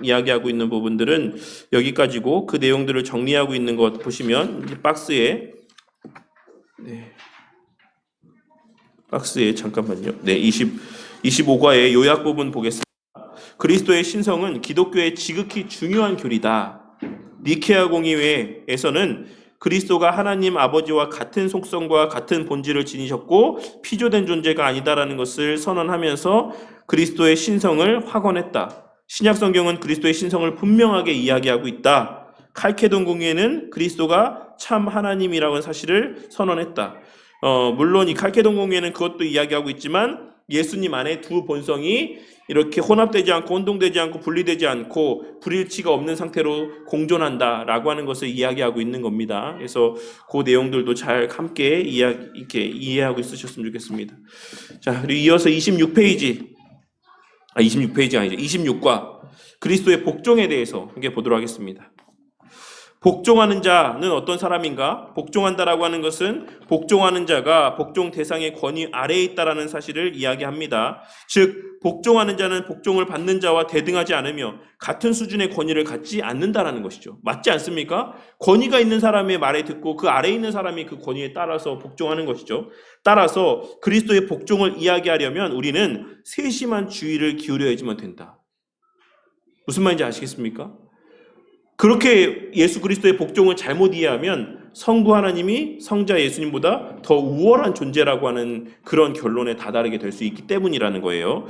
이야기하고 있는 부분들은 여기까지고, 그 내용들을 정리하고 있는 것 보시면 박스에 잠깐만요. 네, 25과의 요약 부분 보겠습니다. 그리스도의 신성은 기독교의 지극히 중요한 교리다. 니케아 공의회에서는 그리스도가 하나님 아버지와 같은 속성과 같은 본질을 지니셨고 피조된 존재가 아니다라는 것을 선언하면서 그리스도의 신성을 확언했다. 신약 성경은 그리스도의 신성을 분명하게 이야기하고 있다. 칼케돈 공의회는 그리스도가 참 하나님이라는 사실을 선언했다. 물론 이 칼케돈 공의회는 그것도 이야기하고 있지만 예수님 안에 두 본성이 이렇게 혼합되지 않고 혼동되지 않고 분리되지 않고 불일치가 없는 상태로 공존한다라고 하는 것을 이야기하고 있는 겁니다. 그래서 그 내용들도 잘 함께 이렇게 이해하고 있으셨으면 좋겠습니다. 자, 그리고 이어서 26페이지, 26페이지 아니죠. 26과 그리스도의 복종에 대해서 함께 보도록 하겠습니다. 복종하는 자는 어떤 사람인가? 복종한다라고 하는 것은 복종하는 자가 복종 대상의 권위 아래에 있다라는 사실을 이야기합니다. 즉 복종하는 자는 복종을 받는 자와 대등하지 않으며 같은 수준의 권위를 갖지 않는다라는 것이죠. 맞지 않습니까? 권위가 있는 사람의 말에 듣고 그 아래에 있는 사람이 그 권위에 따라서 복종하는 것이죠. 따라서 그리스도의 복종을 이야기하려면 우리는 세심한 주의를 기울여야지만 된다. 무슨 말인지 아시겠습니까? 그렇게 예수 그리스도의 복종을 잘못 이해하면 성부 하나님이 성자 예수님보다 더 우월한 존재라고 하는 그런 결론에 다다르게 될 수 있기 때문이라는 거예요.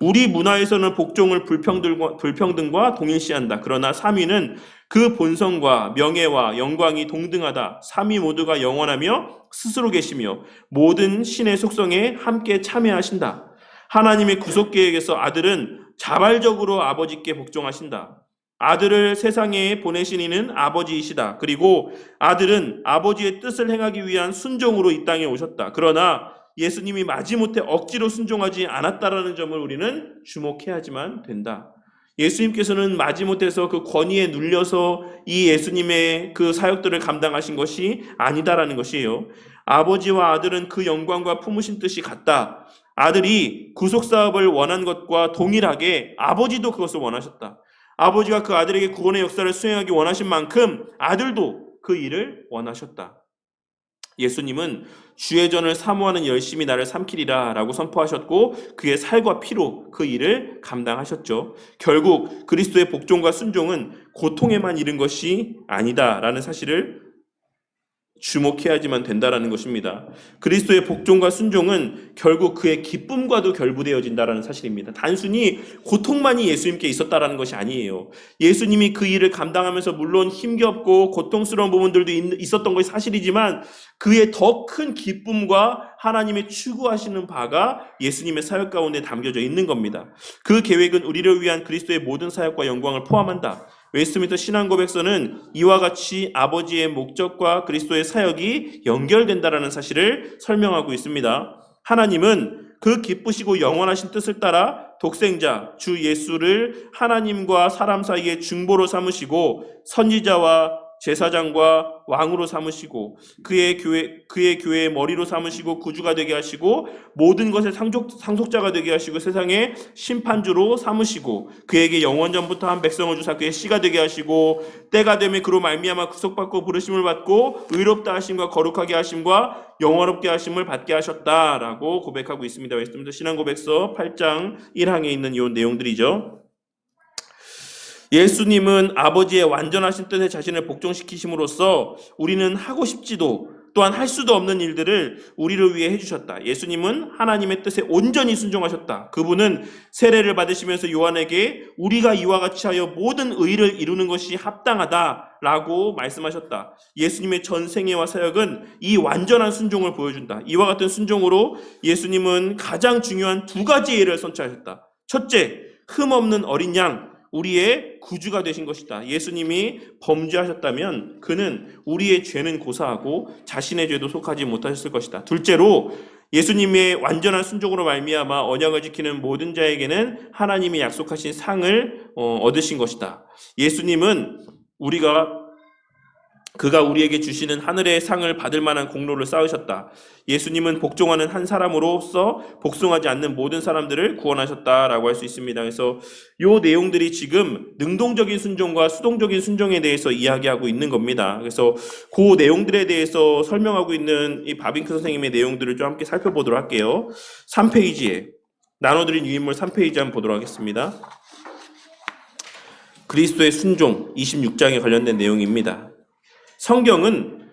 우리 문화에서는 복종을 불평등과 동일시한다. 그러나 삼위는 그 본성과 명예와 영광이 동등하다. 삼위 모두가 영원하며 스스로 계시며 모든 신의 속성에 함께 참여하신다. 하나님의 구속 계획에서 아들은 자발적으로 아버지께 복종하신다. 아들을 세상에 보내신 이는 아버지이시다. 그리고 아들은 아버지의 뜻을 행하기 위한 순종으로 이 땅에 오셨다. 그러나 예수님이 마지못해 억지로 순종하지 않았다라는 점을 우리는 주목해야지만 된다. 예수님께서는 마지못해서 그 권위에 눌려서 이 예수님의 그 사역들을 감당하신 것이 아니다라는 것이에요. 아버지와 아들은 그 영광과 품으신 뜻이 같다. 아들이 구속사업을 원한 것과 동일하게 아버지도 그것을 원하셨다. 아버지가 그 아들에게 구원의 역사를 수행하기 원하신 만큼 아들도 그 일을 원하셨다. 예수님은 주의 전을 사모하는 열심히 나를 삼키리라 라고 선포하셨고 그의 살과 피로 그 일을 감당하셨죠. 결국 그리스도의 복종과 순종은 고통에만 이른 것이 아니다라는 사실을 주목해야지만 된다라는 것입니다. 그리스도의 복종과 순종은 결국 그의 기쁨과도 결부되어진다라는 사실입니다. 단순히 고통만이 예수님께 있었다라는 것이 아니에요. 예수님이 그 일을 감당하면서 물론 힘겹고 고통스러운 부분들도 있었던 것이 사실이지만 그의 더 큰 기쁨과 하나님의 추구하시는 바가 예수님의 사역 가운데 담겨져 있는 겁니다. 그 계획은 우리를 위한 그리스도의 모든 사역과 영광을 포함한다. 웨스트민스터 신앙고백서는 이와 같이 아버지의 목적과 그리스도의 사역이 연결된다라는 사실을 설명하고 있습니다. 하나님은 그 기쁘시고 영원하신 뜻을 따라 독생자 주 예수를 하나님과 사람 사이의 중보로 삼으시고 선지자와 제사장과 왕으로 삼으시고 그의 교회의 머리로 삼으시고 구주가 되게 하시고 모든 것의 상속자가 되게 하시고 세상의 심판주로 삼으시고 그에게 영원전부터 한 백성을 주사 그의 씨가 되게 하시고 때가 되면 그로 말미암아 구속받고 부르심을 받고 의롭다 하심과 거룩하게 하심과 영원롭게 하심을 받게 하셨다라고 고백하고 있습니다. 웨스트민스터 신앙고백서 8장 1항에 있는 이 내용들이죠. 예수님은 아버지의 완전하신 뜻에 자신을 복종시키심으로써 우리는 하고 싶지도 또한 할 수도 없는 일들을 우리를 위해 해주셨다. 예수님은 하나님의 뜻에 온전히 순종하셨다. 그분은 세례를 받으시면서 요한에게 우리가 이와 같이 하여 모든 의를 이루는 것이 합당하다라고 말씀하셨다. 예수님의 전 생애와 사역은 이 완전한 순종을 보여준다. 이와 같은 순종으로 예수님은 가장 중요한 두 가지 예를 선처하셨다. 첫째, 흠없는 어린 양, 우리의 구주가 되신 것이다. 예수님이 범죄하셨다면 그는 우리의 죄는 고사하고 자신의 죄도 속하지 못하셨을 것이다. 둘째로 예수님의 완전한 순종으로 말미암아 언약을 지키는 모든 자에게는 하나님이 약속하신 상을 얻으신 것이다. 예수님은 그가 우리에게 주시는 하늘의 상을 받을 만한 공로를 쌓으셨다. 예수님은 복종하는 한 사람으로서 복종하지 않는 모든 사람들을 구원하셨다라고 할 수 있습니다. 그래서 이 내용들이 지금 능동적인 순종과 수동적인 순종에 대해서 이야기하고 있는 겁니다. 그래서 그 내용들에 대해서 설명하고 있는 이 바빙크 선생님의 내용들을 좀 함께 살펴보도록 할게요. 3페이지에 나눠드린 유인물 3페이지 한번 보도록 하겠습니다. 그리스도의 순종 26장에 관련된 내용입니다. 성경은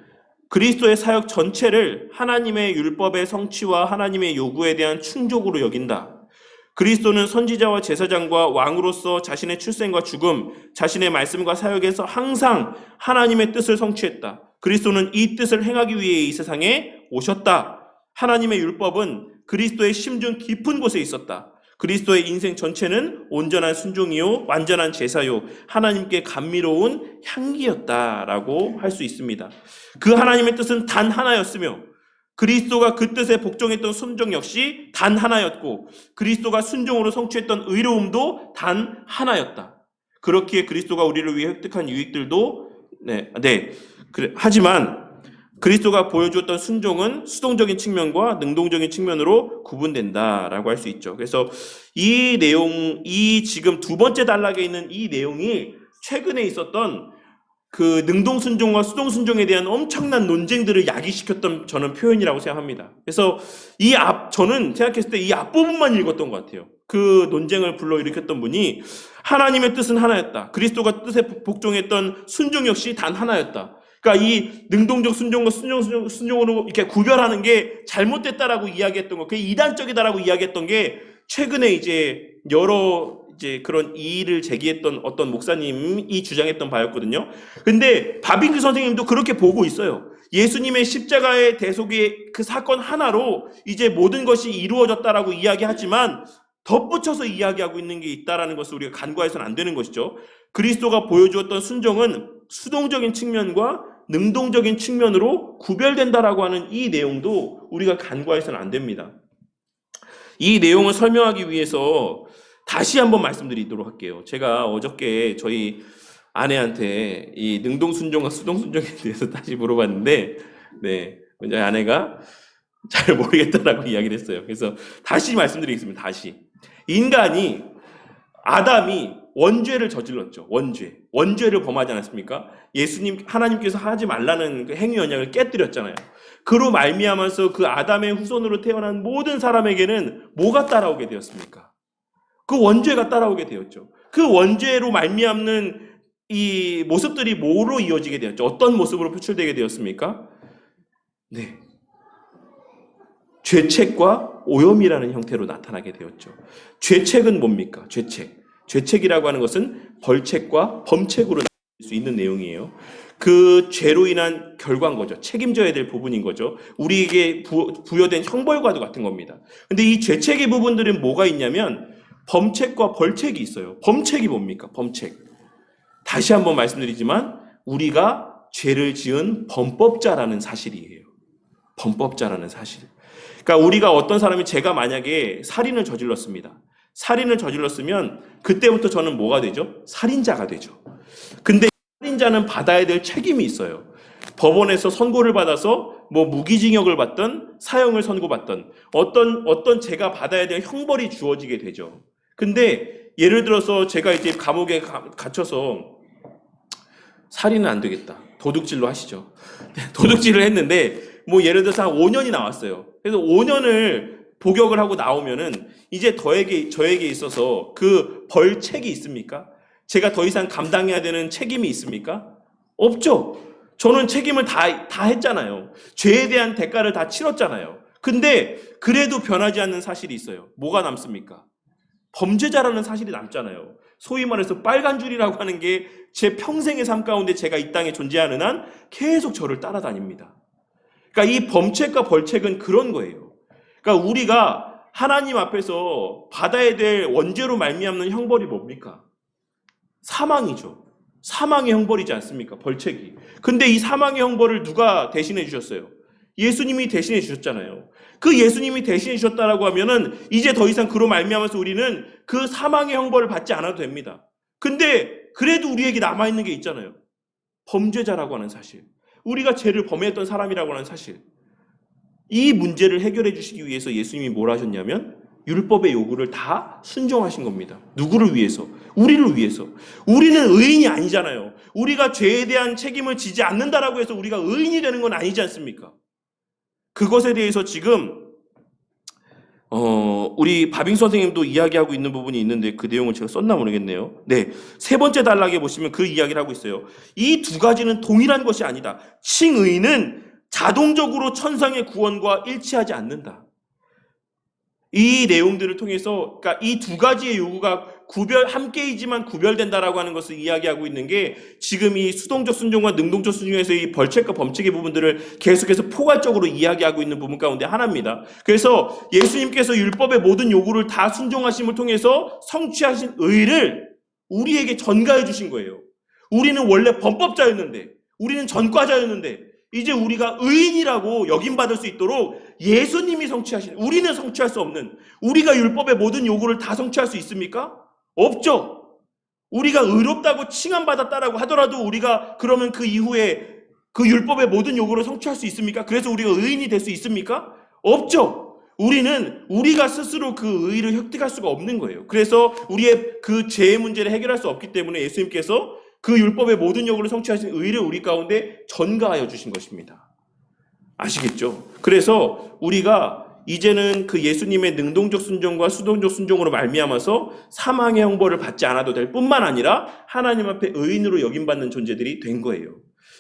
그리스도의 사역 전체를 하나님의 율법의 성취와 하나님의 요구에 대한 충족으로 여긴다. 그리스도는 선지자와 제사장과 왕으로서 자신의 출생과 죽음, 자신의 말씀과 사역에서 항상 하나님의 뜻을 성취했다. 그리스도는 이 뜻을 행하기 위해 이 세상에 오셨다. 하나님의 율법은 그리스도의 심중 깊은 곳에 있었다. 그리스도의 인생 전체는 온전한 순종이요, 완전한 제사요, 하나님께 감미로운 향기였다라고 할 수 있습니다. 그 하나님의 뜻은 단 하나였으며 그리스도가 그 뜻에 복종했던 순종 역시 단 하나였고 그리스도가 순종으로 성취했던 의로움도 단 하나였다. 그렇기에 그리스도가 우리를 위해 획득한 유익들도 하지만 그리스도가 보여주었던 순종은 수동적인 측면과 능동적인 측면으로 구분된다라고 할 수 있죠. 그래서 이 지금 두 번째 단락에 있는 이 내용이 최근에 있었던 그 능동 순종과 수동 순종에 대한 엄청난 논쟁들을 야기시켰던 저는 표현이라고 생각합니다. 그래서 저는 생각했을 때 이 앞부분만 읽었던 것 같아요. 그 논쟁을 불러일으켰던 분이 하나님의 뜻은 하나였다. 그리스도가 뜻에 복종했던 순종 역시 단 하나였다. 그러니까 이 능동적 순종과 순종으로 이렇게 구별하는 게 잘못됐다라고 이야기했던 거, 그게 이단적이다라고 이야기했던 게 최근에 이제 여러 그런 이의를 제기했던 어떤 목사님이 주장했던 바였거든요. 근데 바빙크 선생님도 그렇게 보고 있어요. 예수님의 십자가의 대속의 그 사건 하나로 이제 모든 것이 이루어졌다라고 이야기하지만 덧붙여서 이야기하고 있는 게 있다라는 것을 우리가 간과해서는 안 되는 것이죠. 그리스도가 보여주었던 순종은 수동적인 측면과 능동적인 측면으로 구별된다라고 하는 이 내용도 우리가 간과해서는 안 됩니다. 이 내용을 설명하기 위해서 다시 한번 말씀드리도록 할게요. 제가 어저께 저희 아내한테 이 능동순종과 수동순종에 대해서 다시 물어봤는데, 저희 아내가 잘 모르겠다라고 이야기를 했어요. 그래서 다시 말씀드리겠습니다. 다시. 아담이 원죄를 저질렀죠. 원죄를 범하지 않았습니까? 하나님께서 하지 말라는 그 행위 언약을 깨뜨렸잖아요. 그로 말미암아서 그 아담의 후손으로 태어난 모든 사람에게는 뭐가 따라오게 되었습니까? 그 원죄가 따라오게 되었죠. 그 원죄로 말미암는 이 모습들이 뭐로 이어지게 되었죠? 어떤 모습으로 표출되게 되었습니까? 죄책과 오염이라는 형태로 나타나게 되었죠. 죄책은 뭡니까? 죄책이라고 하는 것은 벌책과 범책으로 나타날 수 있는 내용이에요. 그 죄로 인한 결과인 거죠. 책임져야 될 부분인 거죠. 우리에게 부여된 형벌과도 같은 겁니다. 근데 이 죄책의 부분들은 뭐가 있냐면 범책과 벌책이 있어요. 범책이 뭡니까? 범책. 다시 한번 말씀드리지만 우리가 죄를 지은 범법자라는 사실이에요. 범법자라는 사실. 그러니까 우리가 어떤 사람이 제가 만약에 살인을 저질렀습니다. 살인을 저질렀으면 그때부터 저는 뭐가 되죠? 살인자가 되죠. 근데 살인자는 받아야 될 책임이 있어요. 법원에서 선고를 받아서 무기징역을 받든 사형을 선고받든 어떤 제가 받아야 될 형벌이 주어지게 되죠. 근데 예를 들어서 제가 이제 감옥에 갇혀서 살인은 안 되겠다. 도둑질로 하시죠. 도둑질을 했는데 예를 들어서 한 5년이 나왔어요. 그래서 5년을 복역을 하고 나오면은 이제 저에게 있어서 그 벌책이 있습니까? 제가 더 이상 감당해야 되는 책임이 있습니까? 없죠. 저는 책임을 다 했잖아요. 죄에 대한 대가를 다 치렀잖아요. 근데 그래도 변하지 않는 사실이 있어요. 뭐가 남습니까? 범죄자라는 사실이 남잖아요. 소위 말해서 빨간 줄이라고 하는 게 제 평생의 삶 가운데 제가 이 땅에 존재하는 한 계속 저를 따라다닙니다. 그러니까 이 범책과 벌책은 그런 거예요. 그러니까 우리가 하나님 앞에서 받아야 될 원죄로 말미암는 형벌이 뭡니까? 사망이죠. 사망의 형벌이지 않습니까? 벌책이. 근데 이 사망의 형벌을 누가 대신해 주셨어요? 예수님이 대신해 주셨잖아요. 그 예수님이 대신해 주셨다라고 하면은 이제 더 이상 그로 말미암아서 우리는 그 사망의 형벌을 받지 않아도 됩니다. 근데 그래도 우리에게 남아있는 게 있잖아요. 범죄자라고 하는 사실. 우리가 죄를 범했던 사람이라고 하는 사실. 이 문제를 해결해 주시기 위해서 예수님이 뭘 하셨냐면 율법의 요구를 다 순종하신 겁니다. 누구를 위해서? 우리를 위해서. 우리는 의인이 아니잖아요. 우리가 죄에 대한 책임을 지지 않는다라고 해서 우리가 의인이 되는 건 아니지 않습니까? 그것에 대해서 지금 우리 바빙 선생님도 이야기하고 있는 부분이 있는데 그 내용을 제가 썼나 모르겠네요. 세 번째 단락에 보시면 그 이야기를 하고 있어요. 이 두 가지는 동일한 것이 아니다. 칭의는 자동적으로 천상의 구원과 일치하지 않는다. 이 내용들을 통해서 그러니까 이 두 가지의 요구가 함께이지만 구별된다라고 하는 것을 이야기하고 있는 게 지금 이 수동적 순종과 능동적 순종에서 이 벌책과 범책의 부분들을 계속해서 포괄적으로 이야기하고 있는 부분 가운데 하나입니다. 그래서 예수님께서 율법의 모든 요구를 다 순종하심을 통해서 성취하신 의를 우리에게 전가해 주신 거예요. 우리는 원래 범법자였는데, 우리는 전과자였는데, 이제 우리가 의인이라고 여김받을 수 있도록 예수님이 성취하신, 우리는 성취할 수 없는, 우리가 율법의 모든 요구를 다 성취할 수 있습니까? 없죠. 우리가 의롭다고 칭함받았다라고 하더라도 우리가 그러면 그 이후에 그 율법의 모든 요구를 성취할 수 있습니까? 그래서 우리가 의인이 될 수 있습니까? 없죠. 우리가 스스로 그 의의를 획득할 수가 없는 거예요. 그래서 우리의 그 죄의 문제를 해결할 수 없기 때문에 예수님께서 그 율법의 모든 요구를 성취하신 의를 우리 가운데 전가하여 주신 것입니다. 아시겠죠? 그래서 우리가 이제는 그 예수님의 능동적 순종과 수동적 순종으로 말미암아서 사망의 형벌을 받지 않아도 될 뿐만 아니라 하나님 앞에 의인으로 여김받는 존재들이 된 거예요.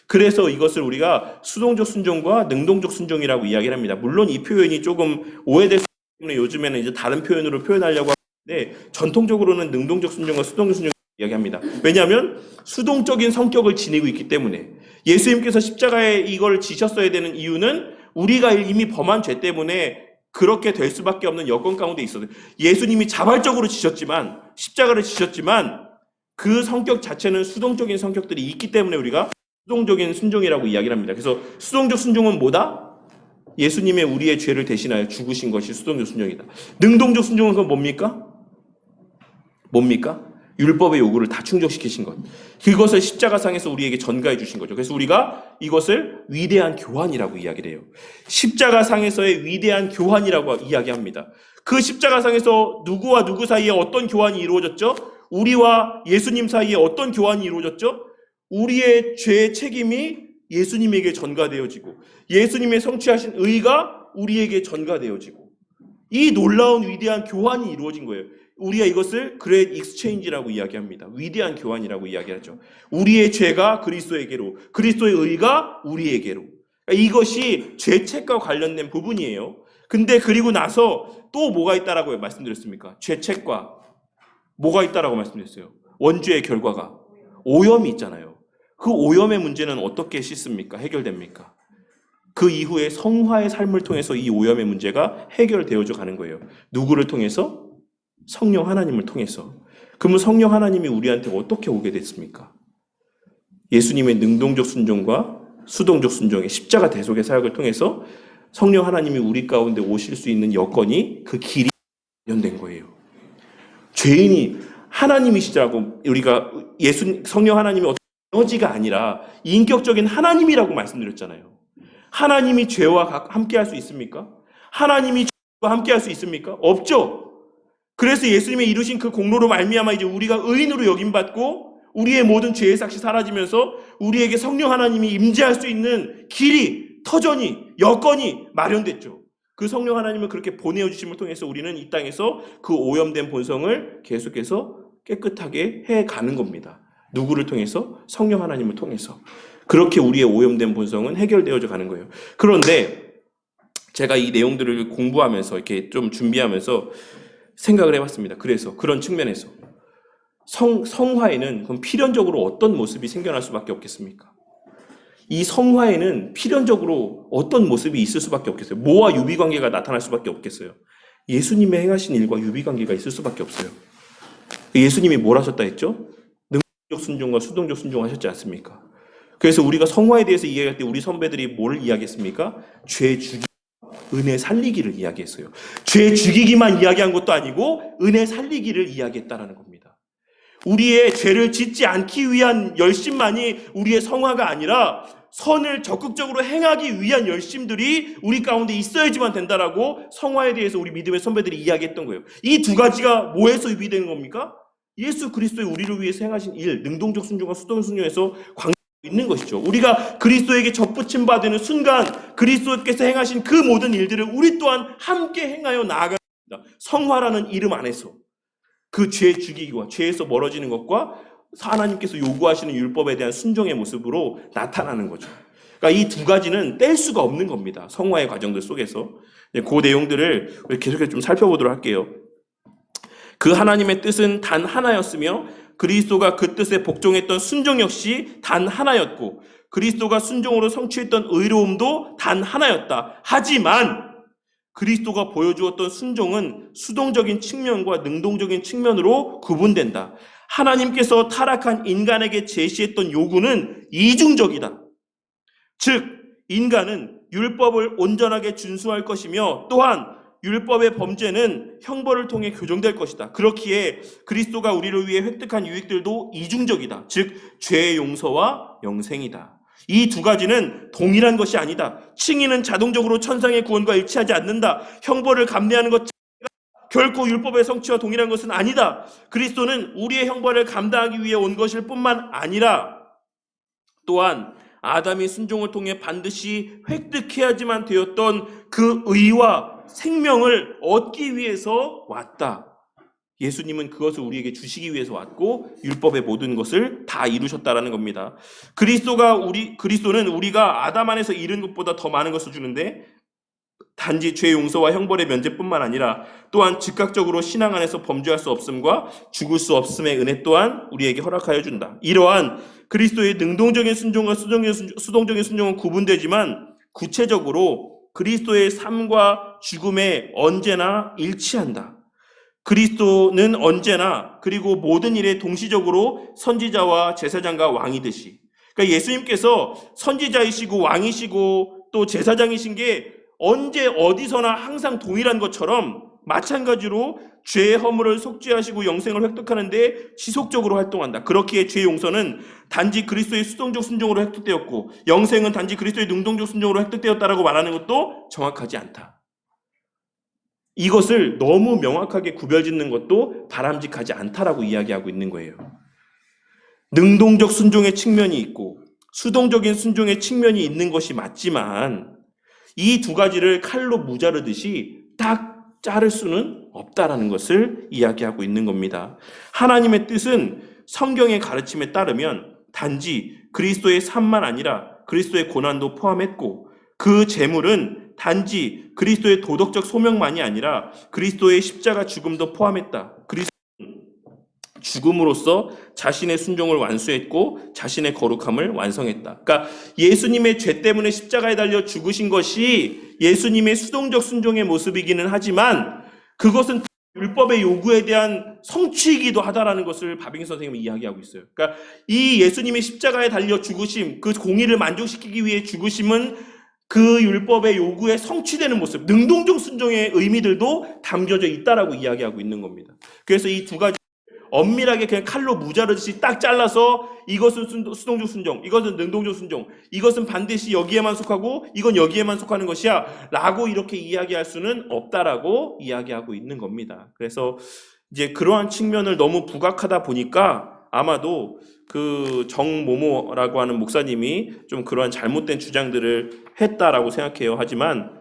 그래서 이것을 우리가 수동적 순종과 능동적 순종이라고 이야기를 합니다. 물론 이 표현이 조금 오해될 수 있기 때문에 요즘에는 이제 다른 표현으로 표현하려고 하는데 전통적으로는 능동적 순종과 수동적 순종 이야기합니다. 왜냐하면 수동적인 성격을 지니고 있기 때문에 예수님께서 십자가에 이걸 지셨어야 되는 이유는 우리가 이미 범한 죄 때문에 그렇게 될 수밖에 없는 여건 가운데 있어요. 예수님이 자발적으로 지셨지만 십자가를 지셨지만 그 성격 자체는 수동적인 성격들이 있기 때문에 우리가 수동적인 순종이라고 이야기를 합니다. 그래서 수동적 순종은 뭐다? 예수님의 우리의 죄를 대신하여 죽으신 것이 수동적 순종이다. 능동적 순종은 그건 뭡니까? 율법의 요구를 다 충족시키신 것. 그것을 십자가상에서 우리에게 전가해 주신 거죠. 그래서 우리가 이것을 위대한 교환이라고 이야기를 해요. 십자가상에서의 위대한 교환이라고 이야기합니다. 그 십자가상에서 누구와 누구 사이에 어떤 교환이 이루어졌죠? 우리와 예수님 사이에 어떤 교환이 이루어졌죠? 우리의 죄의 책임이 예수님에게 전가되어지고 예수님의 성취하신 의가 우리에게 전가되어지고 이 놀라운 위대한 교환이 이루어진 거예요. 우리가 이것을 Great Exchange라고 이야기합니다. 위대한 교환이라고 이야기하죠. 우리의 죄가 그리스도에게로, 그리스도의 의가 우리에게로. 이것이 죄책과 관련된 부분이에요. 근데 그리고 나서 또 뭐가 있다라고 말씀드렸습니까? 죄책과 뭐가 있다라고 말씀드렸어요. 원죄의 결과가 오염이 있잖아요. 그 오염의 문제는 어떻게 씻습니까? 해결됩니까? 그 이후에 성화의 삶을 통해서 이 오염의 문제가 해결되어져 가는 거예요. 누구를 통해서? 성령 하나님을 통해서. 그러면 성령 하나님이 우리한테 어떻게 오게 됐습니까? 예수님의 능동적 순종과 수동적 순종의 십자가 대속의 사역을 통해서 성령 하나님이 우리 가운데 오실 수 있는 여건이 그 길이 마련된 거예요. 죄인이 하나님이시라고 우리가 성령 하나님이 어떤 에너지가 아니라 인격적인 하나님이라고 말씀드렸잖아요. 하나님이 죄와 함께 할 수 있습니까? 하나님이 죄와 함께 할 수 있습니까? 없죠. 그래서 예수님이 이루신 그 공로로 말미암아 이제 우리가 의인으로 여김받고 우리의 모든 죄의 삭이 사라지면서 우리에게 성령 하나님이 임재할 수 있는 길이, 터전이, 여건이 마련됐죠. 그 성령 하나님을 그렇게 보내어 주심을 통해서 우리는 이 땅에서 그 오염된 본성을 계속해서 깨끗하게 해가는 겁니다. 누구를 통해서? 성령 하나님을 통해서. 그렇게 우리의 오염된 본성은 해결되어져 가는 거예요. 그런데 제가 이 내용들을 공부하면서 이렇게 좀 준비하면서 생각을 해봤습니다. 그래서 그런 측면에서 성화에는 그럼 필연적으로 어떤 모습이 생겨날 수밖에 없겠습니까? 이 성화에는 필연적으로 어떤 모습이 있을 수밖에 없겠어요. 뭐와 유비관계가 나타날 수밖에 없겠어요. 예수님의 행하신 일과 유비관계가 있을 수밖에 없어요. 예수님이 뭘 하셨다 했죠? 능동적 순종과 수동적 순종 하셨지 않습니까? 그래서 우리가 성화에 대해서 이야기할 때 우리 선배들이 뭘 이야기했습니까? 죄 죽이, 은혜 살리기를 이야기했어요. 죄 죽이기만 이야기한 것도 아니고 은혜 살리기를 이야기했다라는 겁니다. 우리의 죄를 짓지 않기 위한 열심만이 우리의 성화가 아니라 선을 적극적으로 행하기 위한 열심들이 우리 가운데 있어야지만 된다라고 성화에 대해서 우리 믿음의 선배들이 이야기했던 거예요. 이 두 가지가 뭐에서 유비되는 겁니까? 예수 그리스도의 우리를 위해서 행하신 일, 능동적 순종과 수동적 순종에서 있는 것이죠. 우리가 그리스도에게 접붙임 받는 순간 그리스도께서 행하신 그 모든 일들을 우리 또한 함께 행하여 나아갑니다. 성화라는 이름 안에서 그 죄 죽이기와 죄에서 멀어지는 것과 하나님께서 요구하시는 율법에 대한 순종의 모습으로 나타나는 거죠. 그러니까 이 두 가지는 뗄 수가 없는 겁니다. 성화의 과정들 속에서. 그 내용들을 계속해서 좀 살펴보도록 할게요. 그 하나님의 뜻은 단 하나였으며 그리스도가 그 뜻에 복종했던 순종 역시 단 하나였고 그리스도가 순종으로 성취했던 의로움도 단 하나였다. 하지만 그리스도가 보여주었던 순종은 수동적인 측면과 능동적인 측면으로 구분된다. 하나님께서 타락한 인간에게 제시했던 요구는 이중적이다. 즉, 인간은 율법을 온전하게 준수할 것이며 또한 율법의 범죄는 형벌을 통해 교정될 것이다. 그렇기에 그리스도가 우리를 위해 획득한 유익들도 이중적이다. 즉, 죄의 용서와 영생이다. 이 두 가지는 동일한 것이 아니다. 칭의는 자동적으로 천상의 구원과 일치하지 않는다. 형벌을 감내하는 것 결코 율법의 성취와 동일한 것은 아니다. 그리스도는 우리의 형벌을 감당하기 위해 온 것일 뿐만 아니라 또한 아담이 순종을 통해 반드시 획득해야지만 되었던 그 의와 생명을 얻기 위해서 왔다. 예수님은 그것을 우리에게 주시기 위해서 왔고 율법의 모든 것을 다 이루셨다라는 겁니다. 그리스도는 우리가 아담 안에서 잃은 것보다 더 많은 것을 주는데 단지 죄 용서와 형벌의 면제뿐만 아니라 또한 즉각적으로 신앙 안에서 범죄할 수 없음과 죽을 수 없음의 은혜 또한 우리에게 허락하여 준다. 이러한 그리스도의 능동적인 순종과 수동적인 순종은 구분되지만 구체적으로 그리스도의 삶과 죽음에 언제나 일치한다. 그리스도는 언제나 그리고 모든 일에 동시적으로 선지자와 제사장과 왕이듯이, 그러니까 예수님께서 선지자이시고 왕이시고 또 제사장이신 게 언제 어디서나 항상 동일한 것처럼 마찬가지로 죄의 허물을 속죄하시고 영생을 획득하는 데 지속적으로 활동한다. 그렇기에 죄 용서는 단지 그리스도의 수동적 순종으로 획득되었고 영생은 단지 그리스도의 능동적 순종으로 획득되었다라고 말하는 것도 정확하지 않다. 이것을 너무 명확하게 구별짓는 것도 바람직하지 않다라고 이야기하고 있는 거예요. 능동적 순종의 측면이 있고 수동적인 순종의 측면이 있는 것이 맞지만 이 두 가지를 칼로 무자르듯이 딱 자를 수는 없다라는 것을 이야기하고 있는 겁니다. 하나님의 뜻은 성경의 가르침에 따르면 단지 그리스도의 삶만 아니라 그리스도의 고난도 포함했고 그 제물은 단지 그리스도의 도덕적 소명만이 아니라 그리스도의 십자가 죽음도 포함했다. 그리스도는 죽음으로써 자신의 순종을 완수했고 자신의 거룩함을 완성했다. 그러니까 예수님의 죄 때문에 십자가에 달려 죽으신 것이 예수님의 수동적 순종의 모습이기는 하지만 그것은 율법의 요구에 대한 성취이기도 하다라는 것을 바빙 선생님은 이야기하고 있어요. 그러니까 이 예수님의 십자가에 달려 죽으심, 그 공의를 만족시키기 위해 죽으심은 그 율법의 요구에 성취되는 모습, 능동적 순종의 의미들도 담겨져 있다라고 이야기하고 있는 겁니다. 그래서 이 두 가지 엄밀하게 그냥 칼로 무자르듯이 딱 잘라서 이것은 수동적 순종, 이것은 능동적 순종, 이것은 반드시 여기에만 속하고 이건 여기에만 속하는 것이야 라고 이렇게 이야기할 수는 없다라고 이야기하고 있는 겁니다. 그래서 이제 그러한 측면을 너무 부각하다 보니까 아마도 그 정모모라고 하는 목사님이 좀 그러한 잘못된 주장들을 했다라고 생각해요. 하지만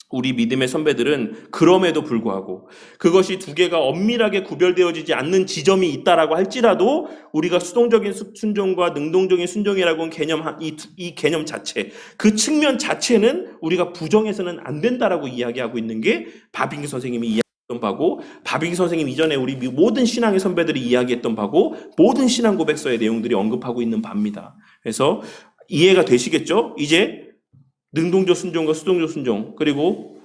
우리 믿음의 선배들은 그럼에도 불구하고 그것이 두 개가 엄밀하게 구별되어지지 않는 지점이 있다라고 할지라도 우리가 수동적인 순종과 능동적인 순종이라고 하는 개념, 이 개념 자체, 그 측면 자체는 우리가 부정해서는 안 된다라고 이야기하고 있는 게 바빙 선생님이 이야기했던 바고, 바빙 선생님 이전에 우리 모든 신앙의 선배들이 이야기했던 바고, 모든 신앙 고백서의 내용들이 언급하고 있는 바입니다. 그래서 이해가 되시겠죠? 이제 능동적 순종과 수동적 순종, 그리고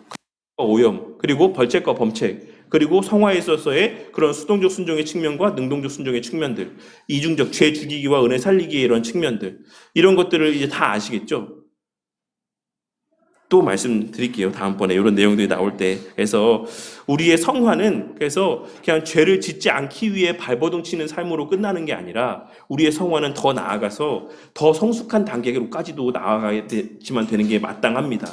오염, 그리고 벌책과 범책, 그리고 성화에 있어서의 그런 수동적 순종의 측면과 능동적 순종의 측면들, 이중적 죄 죽이기와 은혜 살리기의 이런 측면들, 이런 것들을 이제 다 아시겠죠? 또 말씀드릴게요. 다음번에 이런 내용들이 나올 때. 그래서 우리의 성화는 그래서 그냥 죄를 짓지 않기 위해 발버둥 치는 삶으로 끝나는 게 아니라 우리의 성화는 더 나아가서 더 성숙한 단계로까지도 나아가야지만 되는 게 마땅합니다.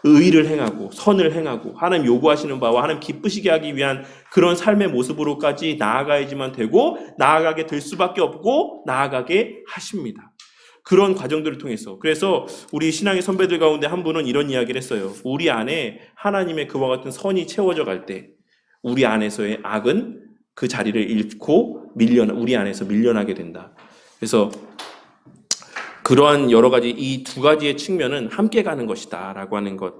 의를 행하고 선을 행하고 하나님 요구하시는 바와 하나님 기쁘시게 하기 위한 그런 삶의 모습으로까지 나아가야지만 되고 나아가게 될 수밖에 없고 나아가게 하십니다. 그런 과정들을 통해서. 그래서 우리 신앙의 선배들 가운데 한 분은 이런 이야기를 했어요. 우리 안에 하나님의 그와 같은 선이 채워져 갈 때 우리 안에서의 악은 그 자리를 잃고 우리 안에서 밀려나게 된다. 그래서 그러한 여러 가지 이 두 가지의 측면은 함께 가는 것이다라고 하는 것,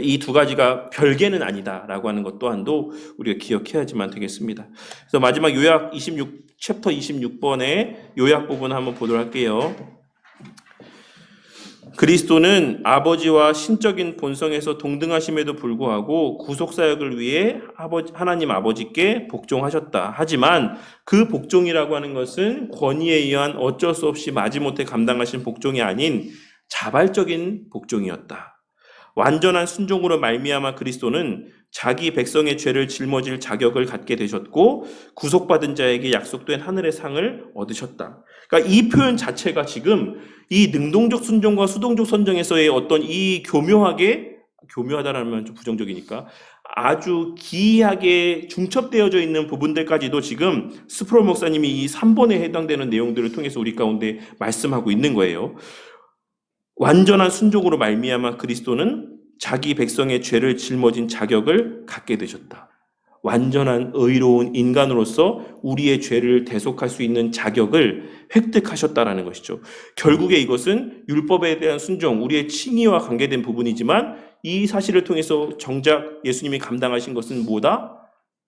이 두 가지가 별개는 아니다라고 하는 것 또한도 우리가 기억해야지만 되겠습니다. 그래서 마지막 요약 챕터 26번의 요약 부분 한번 보도록 할게요. 그리스도는 아버지와 신적인 본성에서 동등하심에도 불구하고 구속사역을 위해 하나님 아버지께 복종하셨다. 하지만 그 복종이라고 하는 것은 권위에 의한 어쩔 수 없이 마지못해 감당하신 복종이 아닌 자발적인 복종이었다. 완전한 순종으로 말미암아 그리스도는 자기 백성의 죄를 짊어질 자격을 갖게 되셨고 구속받은 자에게 약속된 하늘의 상을 얻으셨다. 그러니까 이 표현 자체가 지금 이 능동적 순종과 수동적 선정에서의 어떤 이 교묘하다라면 좀 부정적이니까 아주 기이하게 중첩되어져 있는 부분들까지도 지금 스프롤 목사님이 이 3번에 해당되는 내용들을 통해서 우리 가운데 말씀하고 있는 거예요. 완전한 순종으로 말미암아 그리스도는 자기 백성의 죄를 짊어진 자격을 갖게 되셨다. 완전한 의로운 인간으로서 우리의 죄를 대속할 수 있는 자격을 획득하셨다라는 것이죠. 결국에 이것은 율법에 대한 순종, 우리의 칭의와 관계된 부분이지만 이 사실을 통해서 정작 예수님이 감당하신 것은 뭐다?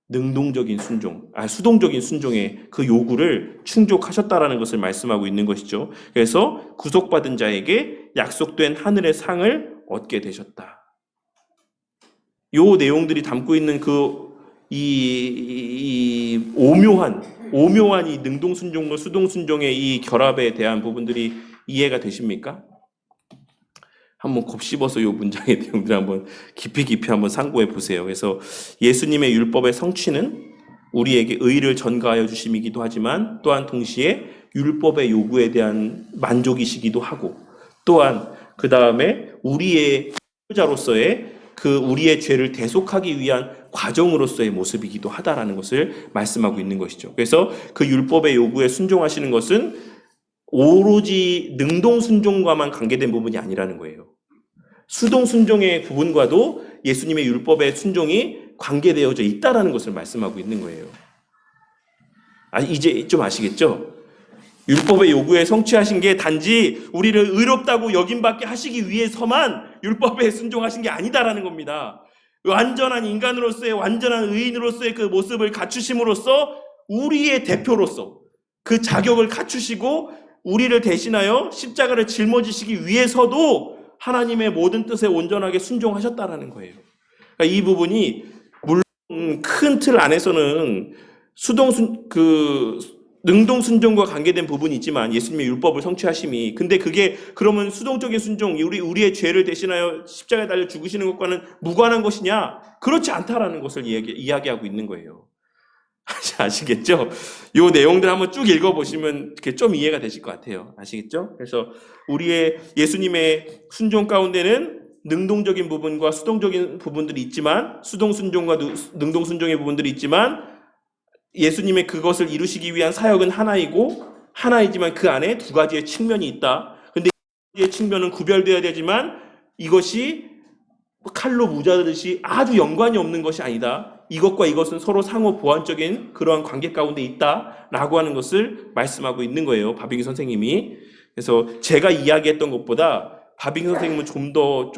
능동적인 순종, 수동적인 순종의 그 요구를 충족하셨다라는 것을 말씀하고 있는 것이죠. 그래서 구속받은 자에게 약속된 하늘의 상을 얻게 되셨다. 요 내용들이 담고 있는 이 오묘한 이 능동 순종과 수동 순종의 이 결합에 대한 부분들이 이해가 되십니까? 한번 곱씹어서 이 문장의 내용들 한번 깊이 한번 상고해 보세요. 그래서 예수님의 율법의 성취는 우리에게 의를 전가하여 주심이기도 하지만 또한 동시에 율법의 요구에 대한 만족이시기도 하고 또한 그 다음에 우리의 자로서의 우리의 죄를 대속하기 위한 과정으로서의 모습이기도 하다라는 것을 말씀하고 있는 것이죠. 그래서 그 율법의 요구에 순종하시는 것은 오로지 능동 순종과만 관계된 부분이 아니라는 거예요. 수동 순종의 부분과도 예수님의 율법의 순종이 관계되어져 있다라는 것을 말씀하고 있는 거예요. 이제 좀 아시겠죠? 율법의 요구에 성취하신 게 단지 우리를 의롭다고 여김받게 하시기 위해서만 율법에 순종하신 게 아니다라는 겁니다. 완전한 인간으로서의 완전한 의인으로서의 그 모습을 갖추심으로써 우리의 대표로서 그 자격을 갖추시고 우리를 대신하여 십자가를 짊어지시기 위해서도 하나님의 모든 뜻에 온전하게 순종하셨다라는 거예요. 그러니까 이 부분이 물론 큰 틀 안에서는 능동 순종과 관계된 부분이 있지만 예수님의 율법을 성취하심이 근데 그게 그러면 수동적인 순종 우리의 죄를 대신하여 십자가에 달려 죽으시는 것과는 무관한 것이냐? 그렇지 않다라는 것을 이야기하고 있는 거예요. 아시겠죠? 이 내용들 한번 쭉 읽어보시면 좀 이해가 되실 것 같아요. 아시겠죠? 그래서 우리의 예수님의 순종 가운데는 능동적인 부분과 수동적인 부분들이 있지만 수동 순종과 능동 순종의 부분들이 있지만 예수님의 그것을 이루시기 위한 사역은 하나이지만 그 안에 두 가지의 측면이 있다. 근데 이 가지의 측면은 구별되어야 되지만 이것이 칼로 무자르듯이 아주 연관이 없는 것이 아니다. 이것과 이것은 서로 상호 보완적인 그러한 관계 가운데 있다라고 하는 것을 말씀하고 있는 거예요. 바빙 선생님이. 그래서 제가 이야기했던 것보다 바빙 선생님은 좀 더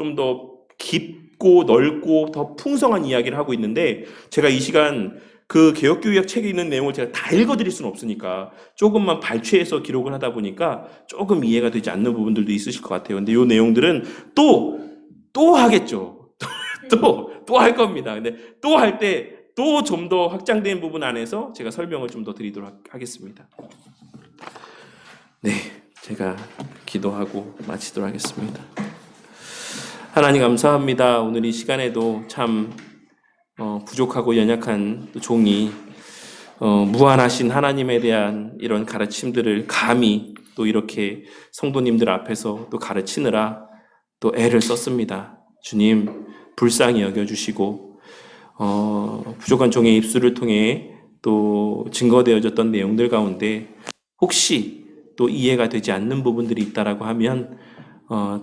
깊고 넓고 더 풍성한 이야기를 하고 있는데 제가 이 시간 그 개혁교육 책에 있는 내용을 제가 다 읽어드릴 수는 없으니까 조금만 발췌해서 기록을 하다 보니까 조금 이해가 되지 않는 부분들도 있으실 것 같아요. 근데 이 내용들은 또 하겠죠. 또 할 겁니다. 근데 또 할 때 또 좀 더 확장된 부분 안에서 제가 설명을 좀 더 드리도록 하겠습니다. 네, 제가 기도하고 마치도록 하겠습니다. 하나님 감사합니다. 오늘 이 시간에도 참 부족하고 연약한 종이 무한하신 하나님에 대한 이런 가르침들을 감히 또 이렇게 성도님들 앞에서 또 가르치느라 또 애를 썼습니다. 주님 불쌍히 여겨주시고 부족한 종의 입술을 통해 또 증거되어졌던 내용들 가운데 혹시 또 이해가 되지 않는 부분들이 있다라고 하면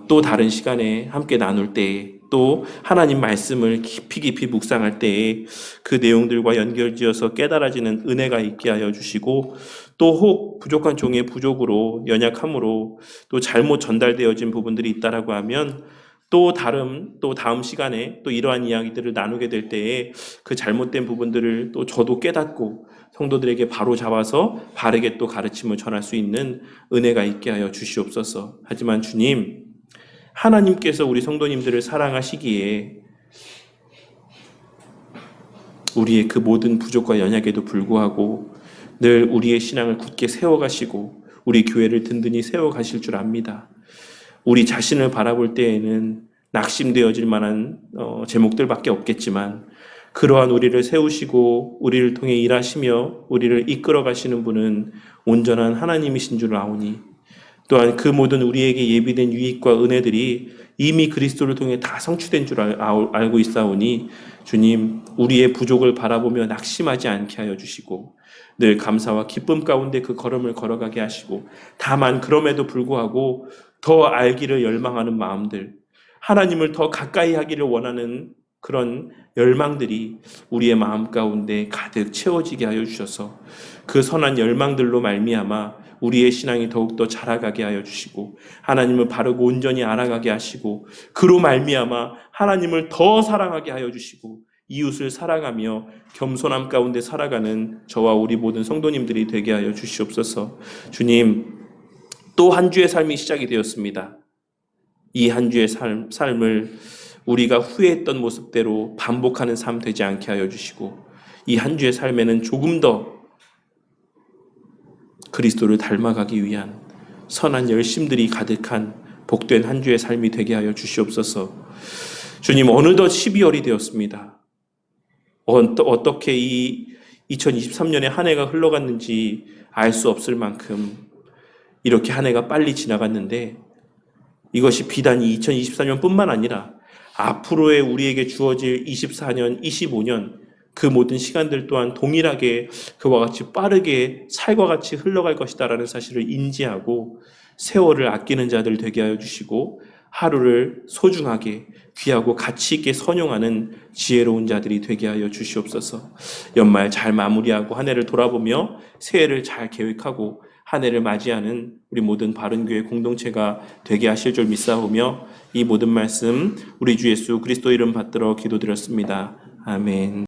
또 다른 시간에 함께 나눌 때 또 하나님 말씀을 깊이 묵상할 때에 그 내용들과 연결지어서 깨달아지는 은혜가 있게 하여 주시고, 또 혹 부족한 종의 부족으로 연약함으로 또 잘못 전달되어진 부분들이 있다라고 하면 또 다음 시간에 또 이러한 이야기들을 나누게 될 때에 그 잘못된 부분들을 또 저도 깨닫고 성도들에게 바로 잡아서 바르게 또 가르침을 전할 수 있는 은혜가 있게 하여 주시옵소서. 하지만 주님, 하나님께서 우리 성도님들을 사랑하시기에 우리의 그 모든 부족과 연약에도 불구하고 늘 우리의 신앙을 굳게 세워가시고 우리 교회를 든든히 세워가실 줄 압니다. 우리 자신을 바라볼 때에는 낙심되어질 만한 제목들밖에 없겠지만, 그러한 우리를 세우시고 우리를 통해 일하시며 우리를 이끌어 가시는 분은 온전한 하나님이신 줄 아오니, 또한 그 모든 우리에게 예비된 유익과 은혜들이 이미 그리스도를 통해 다 성취된 줄 알고 있사오니, 주님, 우리의 부족을 바라보며 낙심하지 않게 하여 주시고 늘 감사와 기쁨 가운데 그 걸음을 걸어가게 하시고, 다만 그럼에도 불구하고 더 알기를 열망하는 마음들, 하나님을 더 가까이 하기를 원하는 그런 열망들이 우리의 마음 가운데 가득 채워지게 하여 주셔서 그 선한 열망들로 말미암아 우리의 신앙이 더욱더 자라가게 하여 주시고, 하나님을 바르고 온전히 알아가게 하시고, 그로 말미암아 하나님을 더 사랑하게 하여 주시고 이웃을 사랑하며 겸손함 가운데 살아가는 저와 우리 모든 성도님들이 되게 하여 주시옵소서. 주님, 또 한 주의 삶이 시작이 되었습니다. 이 한 주의 삶을 우리가 후회했던 모습대로 반복하는 삶 되지 않게 하여 주시고, 이 한 주의 삶에는 조금 더 그리스도를 닮아가기 위한 선한 열심들이 가득한 복된 한 주의 삶이 되게 하여 주시옵소서. 주님, 어느덧 12월이 되었습니다. 어떻게 이 2023년의 한 해가 흘러갔는지 알 수 없을 만큼 이렇게 한 해가 빨리 지나갔는데, 이것이 비단 2024년 뿐만 아니라 앞으로의 우리에게 주어질 24년, 25년 그 모든 시간들 또한 동일하게 그와 같이 빠르게 살과 같이 흘러갈 것이다라는 사실을 인지하고 세월을 아끼는 자들 되게 하여 주시고, 하루를 소중하게 귀하고 가치 있게 선용하는 지혜로운 자들이 되게 하여 주시옵소서. 연말 잘 마무리하고 한 해를 돌아보며 새해를 잘 계획하고 한 해를 맞이하는 우리 모든 바른교회 공동체가 되게 하실 줄 믿사오며 이 모든 말씀 우리 주 예수 그리스도 이름 받들어 기도드렸습니다. 아멘.